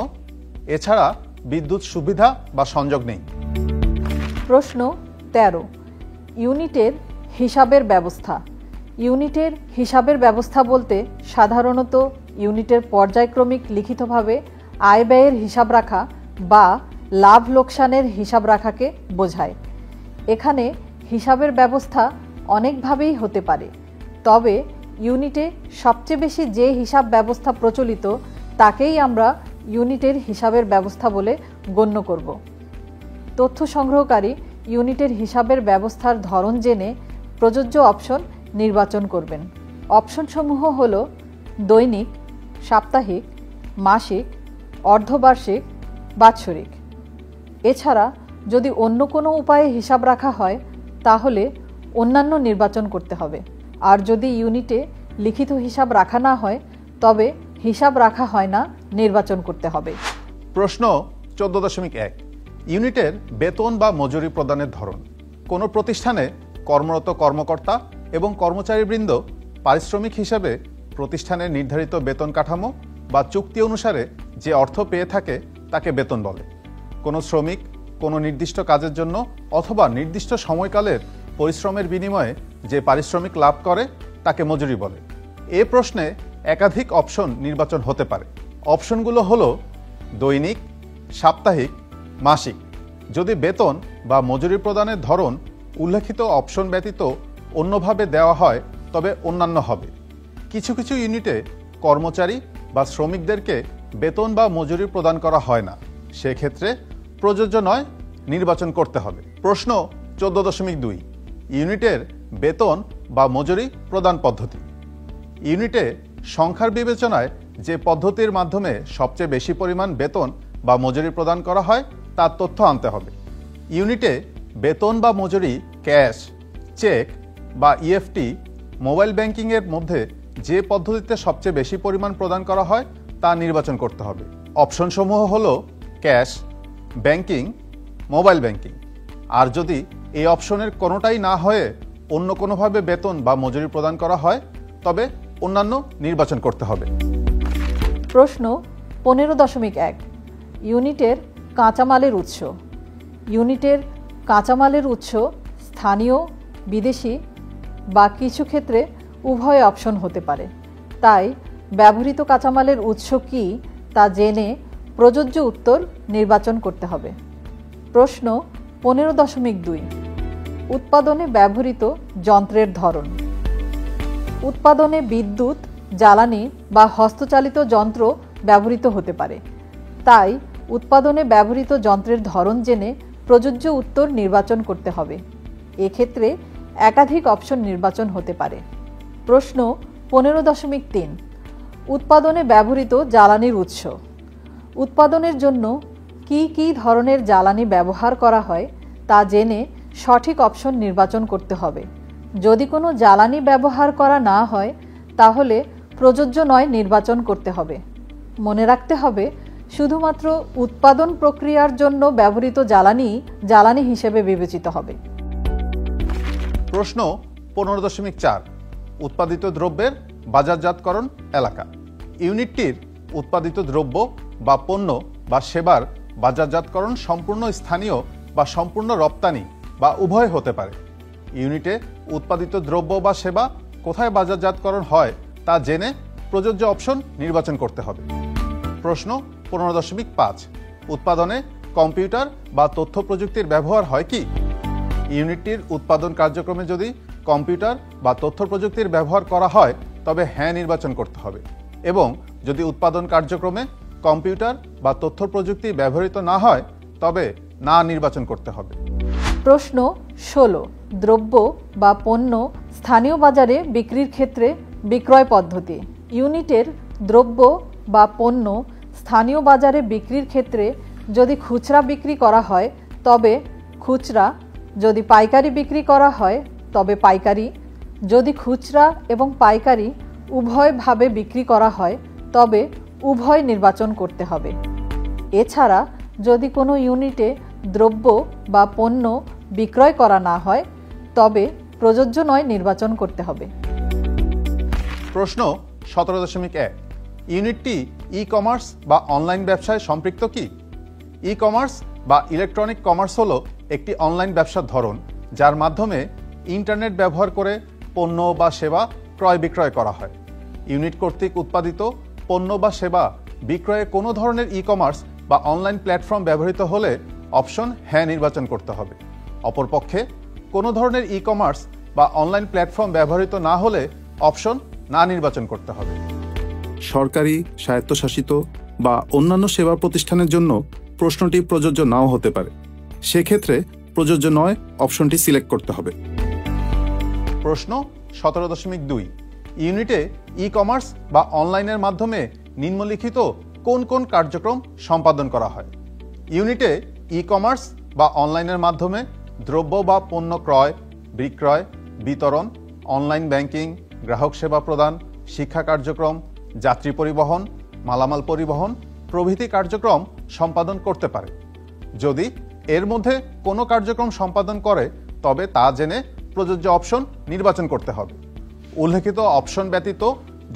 এছাড়া বিদ্যুৎ সুবিধা বা সংযোগ নেই। প্রশ্ন 13, ইউনিটের হিসাবের ব্যবস্থা। ইউনিটের হিসাবের ব্যবস্থা বলতে সাধারণত ইউনিটের পর্যায়ক্রমিক লিখিতভাবে আয় ব্যয়ের হিসাব রাখা বা লাভ লোকসানের হিসাব রাখাকে বোঝায়। এখানে হিসাবের ব্যবস্থা অনেকভাবেই হতে পারে, তবে ইউনিটে সবচেয়ে বেশি যে হিসাব ব্যবস্থা প্রচলিত তাকেই আমরা ইউনিটের হিসাবের ব্যবস্থা বলে গণ্য করব। তথ্য সংগ্রহকারী ইউনিটের হিসাবের ব্যবস্থার ধরন জেনে প্রযোজ্য অপশন নির্বাচন করবেন। অপশনসমূহ হল দৈনিক, সাপ্তাহিক, মাসিক, অর্ধবার্ষিক, বাৎসরিক। এছাড়া যদি অন্য কোনো উপায়ে হিসাব রাখা হয় তাহলে অন্যান্য নির্বাচন করতে হবে, আর যদি ইউনিটে লিখিত হিসাব রাখা না হয় তবে হিসাব রাখা হয় না নির্বাচন করতে হবে। প্রশ্ন 14.1 ইউনিটের বেতন বা মজুরি প্রদানের ধরন। কোনো প্রতিষ্ঠানে কর্মরত কর্মকর্তা এবং কর্মচারীবৃন্দ পারিশ্রমিক হিসাবে প্রতিষ্ঠানের নির্ধারিত বেতন কাঠামো বা চুক্তি অনুসারে যে অর্থ পেয়ে থাকে তাকে বেতন বলে। কোনো শ্রমিক কোনো নির্দিষ্ট কাজের জন্য অথবা নির্দিষ্ট সময়কালের পরিশ্রমের বিনিময়ে যে পারিশ্রমিক লাভ করে তাকে মজুরি বলে। এ প্রশ্নে একাধিক অপশন নির্বাচন হতে পারে। অপশনগুলো হলো দৈনিক, সাপ্তাহিক, মাসিক। যদি বেতন বা মজুরি প্রদানের ধরন উল্লেখিত অপশন ব্যতীত অন্যভাবে দেওয়া হয় তবে অন্যান্য হবে। কিছু কিছু ইউনিটে কর্মচারী বা শ্রমিকদেরকে বেতন বা মজুরি প্রদান করা হয় না, সেক্ষেত্রে প্রযোজ্য নয়, নির্বাচন করতে হবে। প্রশ্ন 14.2 ইউনিটের বেতন বা মজুরি প্রদান পদ্ধতি। ইউনিটে সংখ্যার বিবেচনায় যে পদ্ধতির মাধ্যমে সবচেয়ে বেশি পরিমাণ বেতন বা মজুরি প্রদান করা হয় তার তথ্য আনতে হবে। ইউনিটে বেতন বা মজুরি ক্যাশ, চেক বা ইএফটি, মোবাইল ব্যাংকিংয়ের মধ্যে যে পদ্ধতিতে সবচেয়ে বেশি পরিমাণ প্রদান করা হয় তা নির্বাচন করতে হবে। অপশনসমূহ হলো ক্যাশ, ব্যাংকিং, মোবাইল ব্যাংকিং। আর যদি এই অপশনের কোনোটাই না হয়ে অন্য কোনোভাবে বেতন বা মজুরি প্রদান করা হয় তবে অন্যান্য নির্বাচন করতে হবে। প্রশ্ন 15.1 ইউনিটের কাঁচামালের উৎস। ইউনিটের কাঁচামালের উৎস স্থানীয়, বিদেশি বা কিছু ক্ষেত্রে উভয় অপশন হতে পারে। তাই ব্যবহৃত কাঁচামালের উৎস কী তা জেনে প্রযোজ্য উত্তর নির্বাচন করতে হবে। প্রশ্ন 15.2 উৎপাদনে ব্যবহৃত যন্ত্রের ধরন। উৎপাদনে বিদ্যুৎ, জ্বালানি বা হস্তচালিত যন্ত্র ব্যবহৃত হতে পারে। তাই উৎপাদনে ব্যবহৃত যন্ত্রের ধরন জেনে প্রযোজ্য উত্তর নির্বাচন করতে হবে। এক্ষেত্রে একাধিক অপশন নির্বাচন হতে পারে। প্রশ্ন 15.3 উৎপাদনে ব্যবহৃত জ্বালানির উৎস। উৎপাদনের জন্য কি কি ধরনের জ্বালানি ব্যবহার করা হয় তা জেনে সঠিক অপশন নির্বাচন করতে হবে। যদি কোনো জ্বালানি ব্যবহার করা না হয় তাহলে প্রযোজ্য নয় নির্বাচন করতে হবে। মনে রাখতে হবে শুধুমাত্র উৎপাদন প্রক্রিয়ার জন্য ব্যবহৃত জ্বালানি হিসেবে বিবেচিত হবে। প্রশ্ন 15.4 উৎপাদিত দ্রব্যের বাজারজাতকরণ এলাকা। ইউনিটটির উৎপাদিত দ্রব্য বা পণ্য বা সেবার বাজারজাতকরণ সম্পূর্ণ স্থানীয় বা সম্পূর্ণ রপ্তানি বা উভয় হতে পারে। ইউনিটে উৎপাদিত দ্রব্য বা সেবা কোথায় বাজারজাতকরণ হয় তা জেনে প্রযোজ্য অপশন নির্বাচন করতে হবে। প্রশ্ন 15.5 উৎপাদনে কম্পিউটার বা তথ্য প্রযুক্তির ব্যবহার হয় কি? ইউনিটটির উৎপাদন কার্যক্রমে যদি কম্পিউটার বা তথ্য প্রযুক্তির ব্যবহার করা হয় তবে হ্যাঁ নির্বাচন করতে হবে, এবং যদি উৎপাদন কার্যক্রমে কম্পিউটার বা তথ্য প্রযুক্তি ব্যবহৃত না হয় তবে না নির্বাচন করতে হবে। প্রশ্ন 16 দ্রব্য বা পণ্য স্থানীয় বাজারে বিক্রির ক্ষেত্রে বিক্রয় পদ্ধতি। ইউনিটের দ্রব্য বা পণ্য স্থানীয় বাজারে বিক্রির ক্ষেত্রে যদি খুচরা বিক্রি করা হয় তবে খুচরা, যদি পাইকারি বিক্রি করা হয় তবে পাইকারি, যদি খুচরা এবং পাইকারি উভয়ভাবে বিক্রি করা হয় তবে উভয় নির্বাচন করতে হবে। এছাড়া যদি কোনো ইউনিটে দ্রব্য বা পণ্য বিক্রয় করা না হয় তবে প্রযোজ্য নয় নির্বাচন করতে হবে। প্রশ্ন 17.1 ইউনিটটি ই কমার্স বা অনলাইন ব্যবসায় সম্পৃক্ত কি? ই কমার্স বা ইলেকট্রনিক কমার্স হলো একটি অনলাইন ব্যবসার ধরন যার মাধ্যমে ইন্টারনেট ব্যবহার করে পণ্য বা সেবা ক্রয় বিক্রয় করা হয়। ইউনিট কর্তৃক উৎপাদিত পণ্য বা সেবা বিক্রয়ে কোনো ধরনের ই কমার্স বা অনলাইন প্ল্যাটফর্ম ব্যবহৃত হলে অপশন হ্যাঁ নির্বাচন করতে হবে। অপরপক্ষে কোনো ধরনের ই কমার্স বা অনলাইন প্ল্যাটফর্ম ব্যবহৃত না হলে অপশন না নির্বাচন করতে হবে। সরকারি, স্বায়ত্তশাসিত বা অন্যান্য সেবা প্রতিষ্ঠানের জন্য প্রশ্নটি প্রযোজ্য নাও হতে পারে। সেক্ষেত্রে প্রযোজ্য নয় অপশনটি সিলেক্ট করতে হবে। প্রশ্ন 17.2 ইউনিটে ই কমার্স বা অনলাইনের মাধ্যমে নিম্নলিখিত কোন কোন কার্যক্রম সম্পাদন করা হয়? ইউনিটে ই কমার্স বা অনলাইনের মাধ্যমে দ্রব্য বা পণ্য ক্রয়, বিক্রয়, বিতরণ, অনলাইন ব্যাংকিং, গ্রাহক সেবা প্রদান, শিক্ষা কার্যক্রম, যাত্রী পরিবহন, মালামাল পরিবহন প্রভৃতি কার্যক্রম সম্পাদন করতে পারে। যদি এর মধ্যে কোনো কার্যক্রম সম্পাদন করে তবে তা জেনে প্রযোজ্য অপশন নির্বাচন করতে হবে। উল্লেখিত অপশন ব্যতীত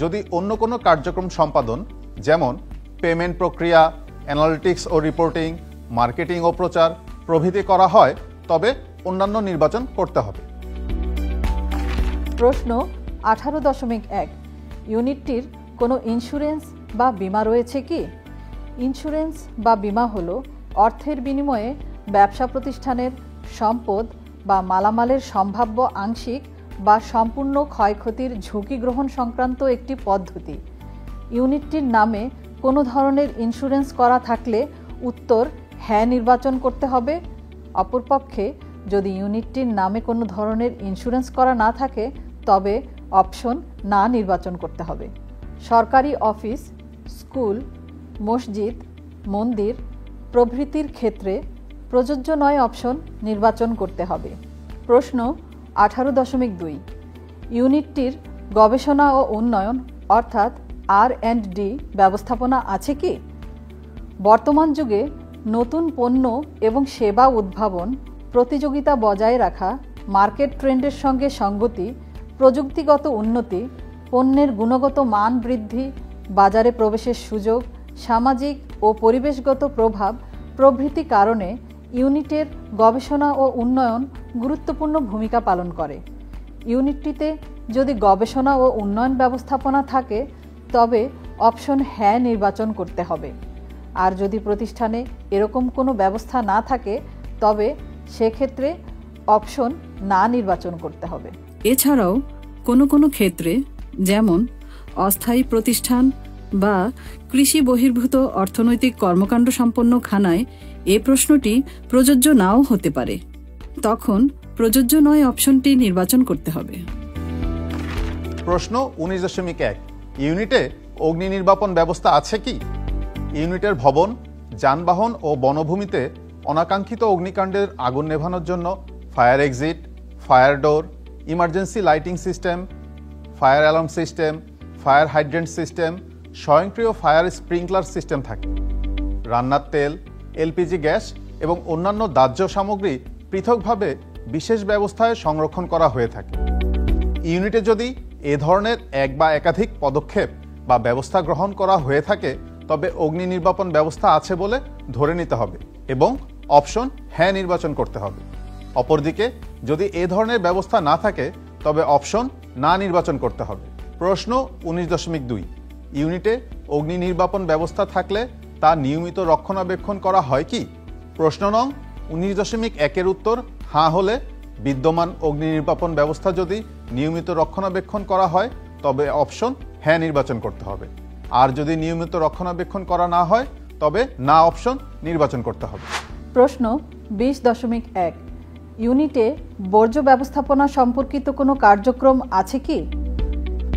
যদি অন্য কোনো কার্যক্রম সম্পাদন যেমন পেমেন্ট প্রক্রিয়া, অ্যানালিটিক্স ও রিপোর্টিং, মার্কেটিং ও প্রচার প্রভৃতি করা হয় তবে অন্যান্য নির্বাচন করতে হবে। প্রশ্ন 18.1 ইউনিটটির কোনো ইন্স্যুরেন্স বা বীমা রয়েছে কি? ইন্স্যুরেন্স বা বীমা হলো অর্থের বিনিময়ে ব্যবসা প্রতিষ্ঠানের সম্পদ বা মালামালের সম্ভাব্য আংশিক বা সম্পূর্ণ ক্ষয়ক্ষতির ঝুঁকি গ্রহণ সংক্রান্ত একটি পদ্ধতি। ইউনিটটির নামে কোনো ধরনের ইন্স্যুরেন্স করা থাকলে উত্তর হ্যাঁ নির্বাচন করতে হবে। অপরপক্ষে যদি ইউনিটটির নামে কোনো ধরনের ইন্স্যুরেন্স করা না থাকে তবে অপশন না নির্বাচন করতে হবে। সরকারি অফিস, স্কুল, মসজিদ, মন্দির প্রভৃতির ক্ষেত্রে প্রযোজ্য নয় অপশন নির্বাচন করতে হবে। প্রশ্ন 18.2 ইউনিটটির গবেষণা ও উন্নয়ন অর্থাৎ R&D ব্যবস্থাপনা আছে কি? বর্তমান যুগে নতুন পণ্য এবং সেবা উদ্ভাবন, প্রতিযোগিতা বজায় রাখা, মার্কেট ট্রেন্ডের সঙ্গে সঙ্গতি, প্রযুক্তিগত উন্নতি, পণ্যের গুণগত মান বৃদ্ধি, বাজারে প্রবেশের সুযোগ, সামাজিক ও পরিবেশগত প্রভাব প্রভৃতি কারণে ইউনিটের গবেষণা ও উন্নয়ন গুরুত্বপূর্ণ ভূমিকা পালন করে। ইউনিটটিতে যদি গবেষণা ও উন্নয়ন ব্যবস্থাপনা থাকে তবে অপশন হ্যাঁ নির্বাচন করতে হবে। আর যদি প্রতিষ্ঠানে এরকম কোনো ব্যবস্থা না থাকে তবে সেক্ষেত্রে অপশন না নির্বাচন করতে হবে। এছাড়াও কোনো কোনো ক্ষেত্রে যেমন অস্থায়ী প্রতিষ্ঠান বা কৃষি বহির্ভূত অর্থনৈতিক কর্মকাণ্ড সম্পন্ন খানায় এ প্রশ্নটি প্রযোজ্য নাও হতে পারে। তখন প্রযোজ্য নয় অপশনটি নির্বাচন করতে হবে। প্রশ্ন 19.1 ইউনিটে অগ্নি নির্বাপন ব্যবস্থা আছে কি? ইউনিটের ভবন, যানবাহন ও বনভূমিতে অনাকাঙ্ক্ষিত অগ্নিকাণ্ডের আগুন নেভানোর জন্য ফায়ার এক্সিট, ফায়ার ডোর, emergency lighting system, fire alarm system, fire hydrant system, স্বয়ংক্রিয় ফায়ার স্প্রিংকলার সিস্টেম থাকে। রান্নার তেল, এলপিজি গ্যাস এবং অন্যান্য দাহ্য সামগ্রী পৃথকভাবে বিশেষ ব্যবস্থায় সংরক্ষণ করা হয়ে থাকে। ইউনিটে যদি এ ধরনের এক বা একাধিক পদক্ষেপ বা ব্যবস্থা গ্রহণ করা হয়ে থাকে তবে অগ্নি নির্বাপন ব্যবস্থা আছে বলে ধরে নিতে হবে এবং অপশন হ্যাঁ নির্বাচন করতে হবে। অপরদিকে যদি এ ধরনের ব্যবস্থা না থাকে তবে অপশন না নির্বাচন করতে হবে। প্রশ্ন 19.2 ইউনিটে অগ্নি নির্বাপন ব্যবস্থা থাকলে তা নিয়মিত রক্ষণাবেক্ষণ করা হয় কি? প্রশ্ন নং 19.1 উত্তর হ্যাঁ হলে বিদ্যমান অগ্নি নির্বাপন ব্যবস্থা যদি নিয়মিত রক্ষণাবেক্ষণ করা হয় তবে অপশন হ্যাঁ নির্বাচন করতে হবে। আর যদি নিয়মিত রক্ষণাবেক্ষণ করা না হয় তবে না অপশন নির্বাচন করতে হবে। প্রশ্ন 20.1 ইউনিটে বর্জ্য ব্যবস্থাপনা সম্পর্কিত কোনো কার্যক্রম আছে কি?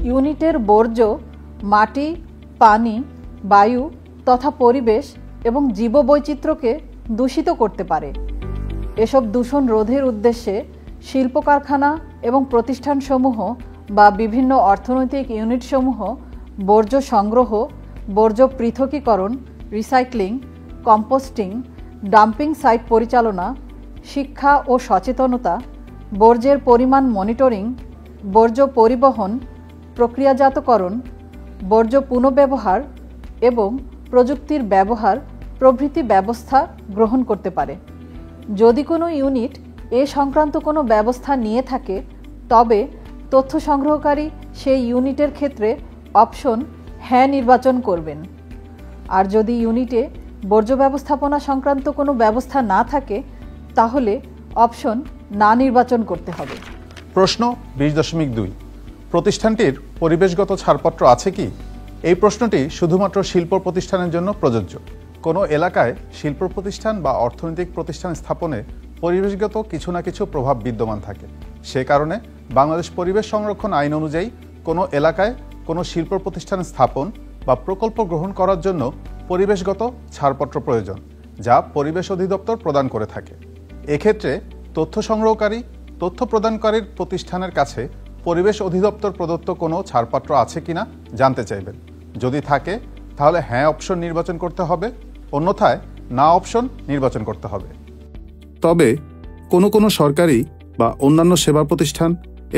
ইউনিটের বর্জ্য মাটি, পানি, বায়ু তথা পরিবেশ এবং জীববৈচিত্র্যকে দূষিত করতে পারে। এসব দূষণ রোধের উদ্দেশ্যে শিল্প কারখানা এবং প্রতিষ্ঠানসমূহ বা বিভিন্ন অর্থনৈতিক ইউনিটসমূহ বর্জ্য সংগ্রহ, বর্জ্য পৃথকীকরণ, রিসাইক্লিং, কম্পোস্টিং, ডাম্পিং সাইট পরিচালনা, শিক্ষা ও সচেতনতা, বর্জ্যের পরিমাণ মনিটরিং, বর্জ্য পরিবহন, প্রক্রিয়াজাতকরণ, বর্জ্য পুনঃব্যবহার এবং প্রযুক্তির ব্যবহার প্রভৃতি ব্যবস্থা গ্রহণ করতে পারে। যদি কোনো ইউনিট এ সংক্রান্ত কোনো ব্যবস্থা নিয়ে থাকে তবে তথ্য সংগ্রহকারী সেই ইউনিটের ক্ষেত্রে অপশন হ্যাঁ নির্বাচন করবেন। আর যদি ইউনিটে বর্জ্য ব্যবস্থাপনা সংক্রান্ত কোনো ব্যবস্থা না থাকে তাহলে অপশন না নির্বাচন করতে হবে। প্রশ্ন 20.2 প্রতিষ্ঠানটির পরিবেশগত ছাড়পত্র আছে কি? এই প্রশ্নটি শুধুমাত্র শিল্প প্রতিষ্ঠানের জন্য প্রযোজ্য। কোনো এলাকায় শিল্প প্রতিষ্ঠান বা অর্থনৈতিক প্রতিষ্ঠান স্থাপনে পরিবেশগত কিছু না কিছু প্রভাব বিদ্যমান থাকে। সে কারণে বাংলাদেশ পরিবেশ সংরক্ষণ আইন অনুযায়ী কোনো এলাকায় কোনো শিল্প প্রতিষ্ঠান স্থাপন বা প্রকল্প গ্রহণ করার জন্য পরিবেশগত ছাড়পত্র প্রয়োজন, যা পরিবেশ অধিদপ্তর প্রদান করে থাকে। এক্ষেত্রে তথ্য সংগ্রহকারী তথ্য প্রদানকারীর প্রতিষ্ঠানের কাছে পরিবেশ অধিদপ্তর প্রদত্ত কোনো ছাড়পত্র আছে কিনা জানতে চাইবেন। যদি থাকে তাহলে হ্যাঁ অপশন নির্বাচন করতে হবে, অন্যথায় না অপশন নির্বাচন করতে হবে। তবে কোনো সরকারি বা অন্যান্য সেবা প্রতিষ্ঠান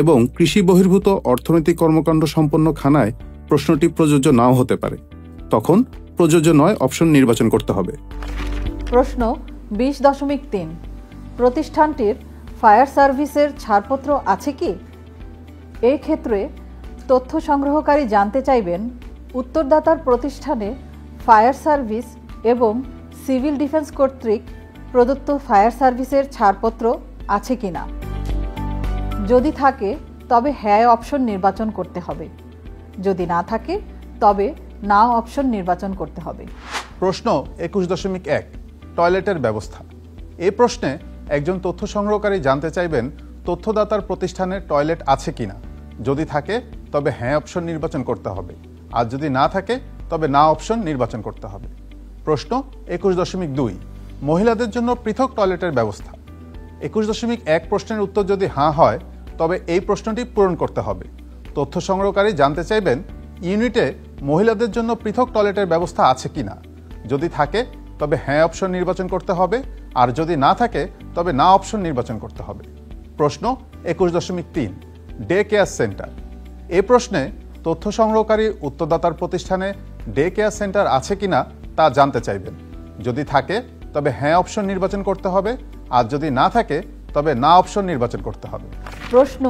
এবং কৃষি বহির্ভূত অর্থনৈতিক কর্মকাণ্ড সম্পন্ন খানায় প্রশ্নটি প্রযোজ্য নাও হতে পারে, তখন প্রযোজ্য নয় অপশন নির্বাচন করতে হবে। প্রশ্ন 20.3 প্রতিষ্ঠানটির ফায়ার সার্ভিসের ছাড়পত্র আছে কি? এই ক্ষেত্রে তথ্য সংগ্রহকারী জানতে চাইবেন উত্তরদাতার প্রতিষ্ঠানে ফায়ার সার্ভিস এবং সিভিল ডিফেন্স কর্তৃক প্রদত্ত ফায়ার সার্ভিসের ছাড়পত্র আছে কিনা। যদি থাকে তবে হ্যাঁ অপশন নির্বাচন করতে হবে, যদি না থাকে তবে না অপশন নির্বাচন করতে হবে। প্রশ্ন 21.1 টয়লেটের ব্যবস্থা। এই প্রশ্নে একজন তথ্য সংগ্রহকারী জানতে চাইবেন তথ্যদাতার প্রতিষ্ঠানের টয়লেট আছে কিনা। যদি থাকে তবে হ্যাঁ অপশন নির্বাচন করতে হবে, আর যদি না থাকে তবে না অপশন নির্বাচন করতে হবে। প্রশ্ন 21.2 মহিলাদের জন্য পৃথক টয়লেটের ব্যবস্থা। 21.1 প্রশ্নের উত্তর যদি হ্যাঁ হয় তবে এই প্রশ্নটি পূরণ করতে হবে। তথ্য সংগ্রহকারী জানতে চাইবেন ইউনিটে মহিলাদের জন্য পৃথক টয়লেটের ব্যবস্থা আছে কিনা। যদি থাকে তবে হ্যাঁ অপশন নির্বাচন করতে হবে, আর যদি না থাকে তবে না অপশন নির্বাচন করতে হবে। প্রশ্ন 21.3 ডে কেয়ার সেন্টার। এই প্রশ্নে তথ্য সংগ্রহকারী উত্তরদাতার প্রতিষ্ঠানে ডে কেয়ার সেন্টার আছে কিনা তা জানতে চাইবেন। যদি থাকে তবে হ্যাঁ অপশন নির্বাচন করতে হবে, আর যদি না থাকে তবে না অপশন নির্বাচন করতে হবে। প্রশ্ন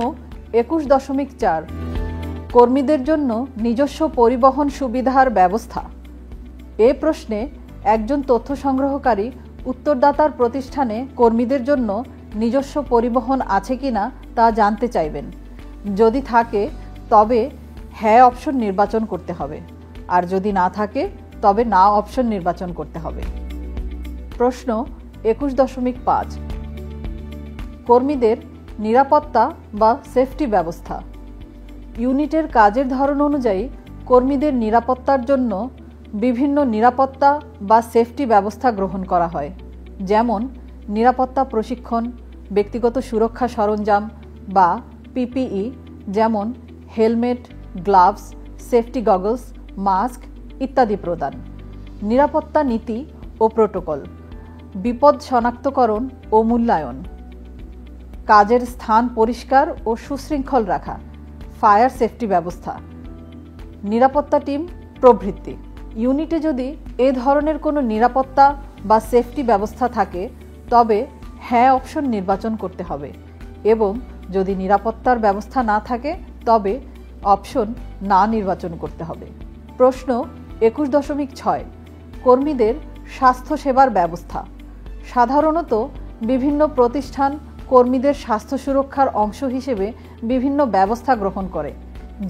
21.4 কর্মীদের জন্য নিজস্ব পরিবহন সুবিধার ব্যবস্থা। এ প্রশ্নে একজন তথ্য সংগ্রহকারী উত্তরদাতার প্রতিষ্ঠানে কর্মীদের জন্য নিজস্ব পরিবহন আছে কিনা তা জানতে চাইবেন। যদি থাকে তবে হ্যাঁ অপশন নির্বাচন করতে হবে, আর যদি না থাকে তবে না অপশন নির্বাচন করতে হবে। প্রশ্ন 21.5 কর্মীদের নিরাপত্তা বা সেফটি ব্যবস্থা। ইউনিটের কাজের ধরন অনুযায়ী কর্মীদের নিরাপত্তার জন্য বিভিন্ন নিরাপত্তা বা সেফটি ব্যবস্থা গ্রহণ করা হয়, যেমন নিরাপত্তা প্রশিক্ষণ, ব্যক্তিগত সুরক্ষা সরঞ্জাম বা পিপিই যেমন helmet, gloves, safety goggles, mask ইত্যাদি প্রদান, নিরাপত্তা নীতি ও প্রোটোকল, বিপদ শনাক্তকরণ ও মূল্যায়ন, কাজের স্থান পরিষ্কার ও সুশৃঙ্খল রাখা, ফায়ার সেফটি ব্যবস্থা, নিরাপত্তা টিম প্রভৃতি। ইউনিটে যদি এ ধরনের কোনো নিরাপত্তা বা সেফটি ব্যবস্থা থাকে তবে হ্যাঁ অপশন নির্বাচন করতে হবে, এবং যদি নিরাপত্তার ব্যবস্থা না থাকে তবে অপশন না নির্বাচন করতে হবে। প্রশ্ন 21.6 কর্মীদের স্বাস্থ্যসেবার ব্যবস্থা। সাধারণত বিভিন্ন প্রতিষ্ঠান কর্মীদের স্বাস্থ্য সুরক্ষার অংশ হিসেবে বিভিন্ন ব্যবস্থা গ্রহণ করে,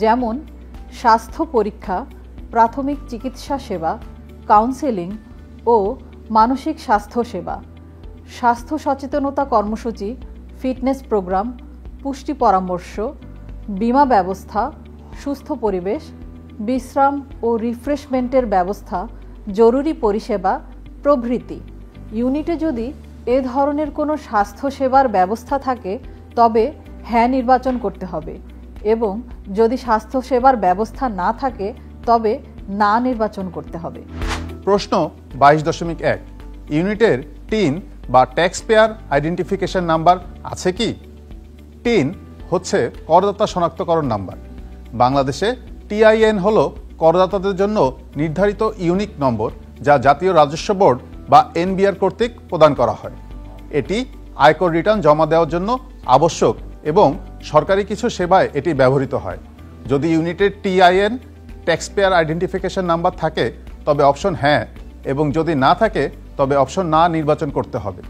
যেমন স্বাস্থ্য পরীক্ষা, প্রাথমিক চিকিৎসা সেবা, কাউন্সেলিং ও মানসিক স্বাস্থ্য সেবা, স্বাস্থ্য সচেতনতা কর্মসূচি, ফিটনেস প্রোগ্রাম, পুষ্টি পরামর্শ, বীমা ব্যবস্থা, সুস্থ পরিবেশ, বিশ্রাম ও রিফ্রেশমেন্টের ব্যবস্থা, জরুরি পরিষেবা প্রভৃতি। ইউনিটে যদি এ ধরনের কোনো স্বাস্থ্যসেবার ব্যবস্থা থাকে তবে হ্যাঁ নির্বাচন করতে হবে, এবং যদি স্বাস্থ্যসেবার ব্যবস্থা না থাকে তবে না নির্বাচন করতে হবে। প্রশ্ন 22.1 ইউনিটের টিন বা ট্যাক্স পেয়ার আইডেন্টিফিকেশন নাম্বার আছে কি? টিন হচ্ছে করদাতা শনাক্তকরণ নাম্বার। বাংলাদেশে টিআইএন হলো করদাতাদের জন্য নির্ধারিত ইউনিক নম্বর, যা জাতীয় রাজস্ব বোর্ড বা এনবিআর কর্তৃক প্রদান করা হয়। এটি আয়কর রিটার্ন জমা দেওয়ার জন্য আবশ্যক এবং সরকারি কিছু সেবায় এটি ব্যবহৃত হয়। যদি ইউনিটের TIN tax payer identification number থাকে তবে অপশন হ্যাঁ, এবং যদি না থাকে তবে অপশন না নির্বাচন করতে হবে।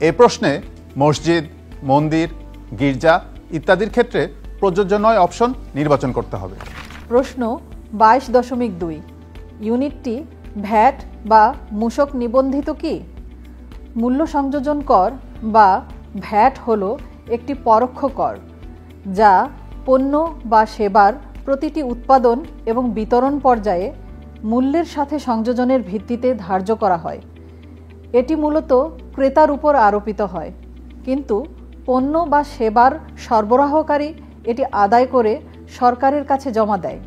এই প্রশ্নে মসজিদ, মন্দির, গির্জা ইত্যাদির ক্ষেত্রে প্রযোজ্য নয় অপশন নির্বাচন করতে হবে। প্রশ্ন 22.2 ইউনিটটি ভ্যাট বা মূসক নিবন্ধিত কি? মূল্য সংযোজন কর বা ভ্যাট হল একটি পরোক্ষ কর যা পণ্য বা সেবার প্রতিটি উৎপাদন এবং বিতরণ পর্যায়ে মূল্যের সাথে সংযোজনের ভিত্তিতে ধার্য করা হয়। এটি মূলত ক্রেতার উপর আরোপিত হয়, কিন্তু পণ্য বা সেবার সরবরাহকারী এটি আদায় করে সরকারের কাছে জমা দেয়।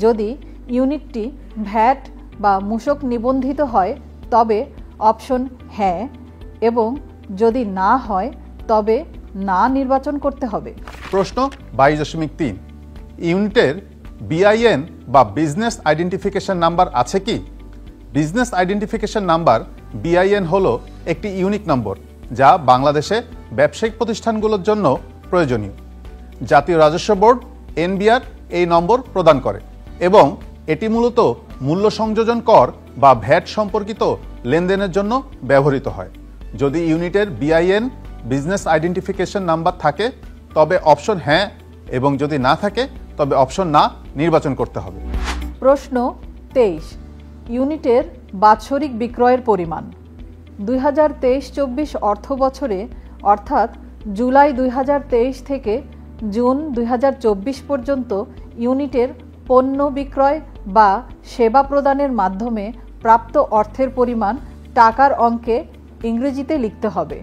যদি ইউনিটটি ভ্যাট বা মূসক নিবন্ধিত হয় তবে অপশন হ্যাঁ, এবং যদি না হয় তবে না নির্বাচন করতে হবে। প্রশ্ন 22.3 ইউনিটের বিআইএন বা বিজনেস আইডেন্টিফিকেশন নাম্বার আছে কি? বিজনেস আইডেন্টিফিকেশন নাম্বার বিআইএন হলো একটি ইউনিক নম্বর যা বাংলাদেশে ব্যবসায়িক প্রতিষ্ঠানগুলোর জন্য প্রয়োজনীয়। জাতীয় রাজস্ব বোর্ড এনবিআর এই নম্বর প্রদান করে এবং এটি মূলত মূল্য সংযোজন কর বা ভ্যাট সম্পর্কিত লেনদেনের জন্য ব্যবহৃত হয়। যদি ইউনিটের বিআইএন বিজনেস আইডেন্টিফিকেশন নাম্বার থাকে তবে অপশন হ্যাঁ, এবং যদি না থাকে তবে অপশন না নির্বাচন করতে হবে। প্রশ্ন 23 ইউনিটের বাৎসরিক বিক্রয়ের পরিমাণ। 2023-24 অর্থ বছরে অর্থাৎ জুলাই 2023 থেকে জুন 2024 পর্যন্ত ইউনিটের পণ্য বিক্রয় বা সেবা প্রদানের মাধ্যমে প্রাপ্ত অর্থের পরিমাণ টাকার অঙ্কে ইংরেজিতে লিখতে হবে।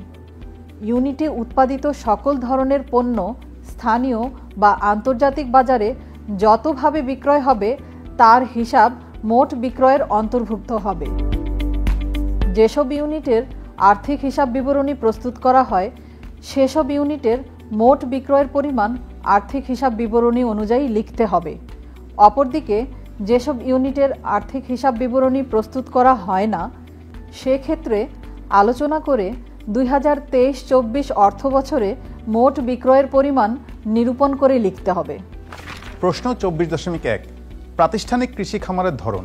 ইউনিটে উৎপাদিত সকল ধরনের পণ্য স্থানীয় বা আন্তর্জাতিক বাজারে যতভাবে বিক্রয় হবে তার হিসাব মোট বিক্রয়ের অন্তর্ভুক্ত হবে। যেসব ইউনিটের আর্থিক হিসাব বিবরণী প্রস্তুত করা হয় সেসব ইউনিটের মোট বিক্রয়ের পরিমাণ আর্থিক হিসাব বিবরণী অনুযায়ী লিখতে হবে। অপরদিকে যেসব ইউনিটের আর্থিক হিসাব বিবরণী প্রস্তুত করা হয় না সেক্ষেত্রে আলোচনা করে 2023-24 অর্থ বছরে মোট বিক্রয়ের পরিমাণ নিরূপণ করে লিখতে হবে। প্রশ্ন 24.1 প্রাতিষ্ঠানিক কৃষি খামারের ধরন।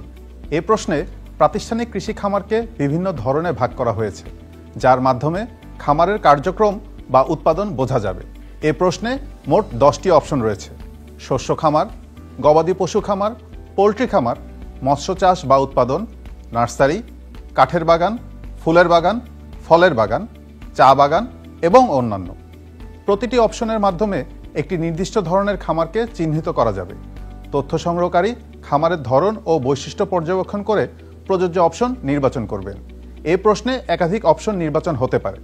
এই প্রশ্নে প্রাতিষ্ঠানিক কৃষি খামারকে বিভিন্ন ধরনে ভাগ করা হয়েছে, যার মাধ্যমে খামারের কার্যক্রম বা উৎপাদন বোঝা যাবে। এই প্রশ্নে মোট 10টি অপশন রয়েছে: শস্য খামার, গবাদি পশু খামার, পোলট্রি খামার, মৎস্য চাষ বা উৎপাদন, নার্সারি, কাঠের বাগান, ফুলের বাগান, ফলের বাগান, চা বাগান এবং অন্যান্য। প্রতিটি অপশনের মাধ্যমে একটি নির্দিষ্ট ধরনের খামারকে চিহ্নিত করা যাবে। তথ্য সংগ্রহকারী খামারের ধরন ও বৈশিষ্ট্য পর্যবেক্ষণ করে প্রযোজ্য অপশন নির্বাচন করবেন। এই প্রশ্নে একাধিক অপশন নির্বাচন হতে পারে।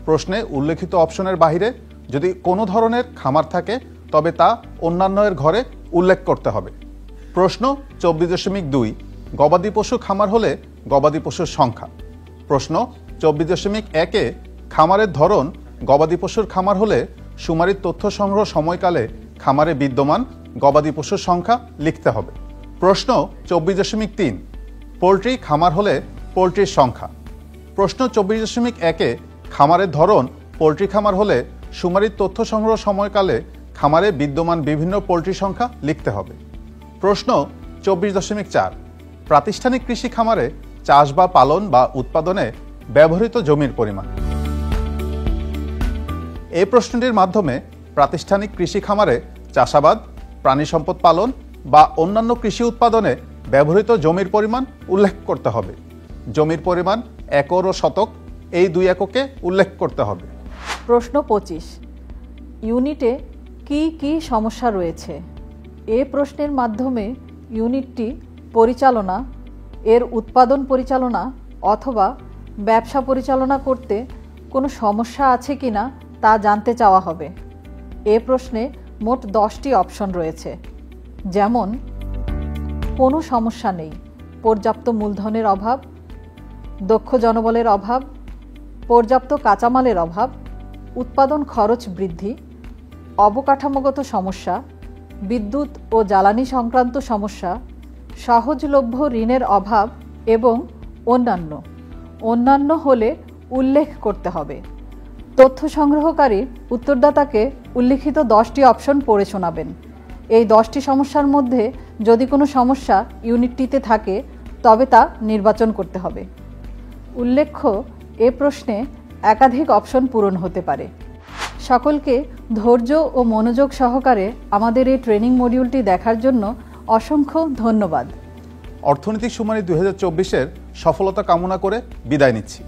প্রশ্নে উল্লেখিত অপশনের বাইরে যদি কোনো ধরনের খামার থাকে তবে তা অন্যান্যের ঘরে উল্লেখ করতে হবে। প্রশ্ন 24.2 গবাদি পশু খামার হলে গবাদি পশুর সংখ্যা। প্রশ্ন 24.1 খামারের ধরন গবাদি পশুর খামার হলে শুমারির তথ্য সংগ্রহ সময়কালে খামারে বিদ্যমান গবাদি পশুর সংখ্যা লিখতে হবে। প্রশ্ন 24.3 পোলট্রি খামার হলে পোলট্রির সংখ্যা। প্রশ্ন 24.1 খামারের ধরন পোলট্রি খামার হলে শুমারির তথ্য সংগ্রহ সময়কালে খামারে বিদ্যমান বিভিন্ন পোলট্রি সংখ্যা লিখতে হবে। প্রশ্ন 24.4 প্রাতিষ্ঠানিক কৃষি খামারে চাষ বা পালন বা উৎপাদনে ব্যবহৃত জমির পরিমাণ। এই প্রশ্নটির মাধ্যমে প্রাতিষ্ঠানিক কৃষি খামারে চাষাবাদ, প্রাণী সম্পদ পালন বা অন্যান্য কৃষি উৎপাদনে ব্যবহৃত জমির পরিমাণ উল্লেখ করতে হবে। জমির পরিমাণ একর ও শতক এই দুই এককে উল্লেখ করতে হবে। প্রশ্ন 25 ইউনিটে কি কি সমস্যা রয়েছে? এই প্রশ্নের মাধ্যমে ইউনিটটি পরিচালনা, এর উৎপাদন পরিচালনা অথবা ব্যবসা পরিচালনা করতে কোনো সমস্যা আছে কিনা তা জানতে চাওয়া হবে। এ প্রশ্নে মোট 10টি অপশন রয়েছে, যেমন কোনো সমস্যা নেই, পর্যাপ্ত মূলধনের অভাব, দক্ষ জনবলের অভাব, পর্যাপ্ত কাঁচামালের অভাব, উৎপাদন খরচ বৃদ্ধি, অবকাঠামোগত সমস্যা, বিদ্যুৎ ও জ্বালানি সংক্রান্ত সমস্যা, সহজলভ্য ঋণের অভাব এবং অন্যান্য। অন্যান্য হলে উল্লেখ করতে হবে। তথ্য সংগ্রহকারী উত্তরদাতাকে উল্লিখিত 10টি অপশন পড়ে শোনাবেন। এই 10টি সমস্যার মধ্যে যদি কোনো সমস্যা ইউনিটটিতে থাকে তবে তা নির্বাচন করতে হবে। উল্লেখ্য, এ প্রশ্নে একাধিক অপশন পূরণ হতে পারে। সকলকে ধৈর্য ও মনোযোগ সহকারে আমাদের এই ট্রেনিং মডিউলটি দেখার জন্য অসংখ্য ধন্যবাদ। অর্থনৈতিক শুমারি 2024-এর সফলতা কামনা করে বিদায় নিচ্ছি।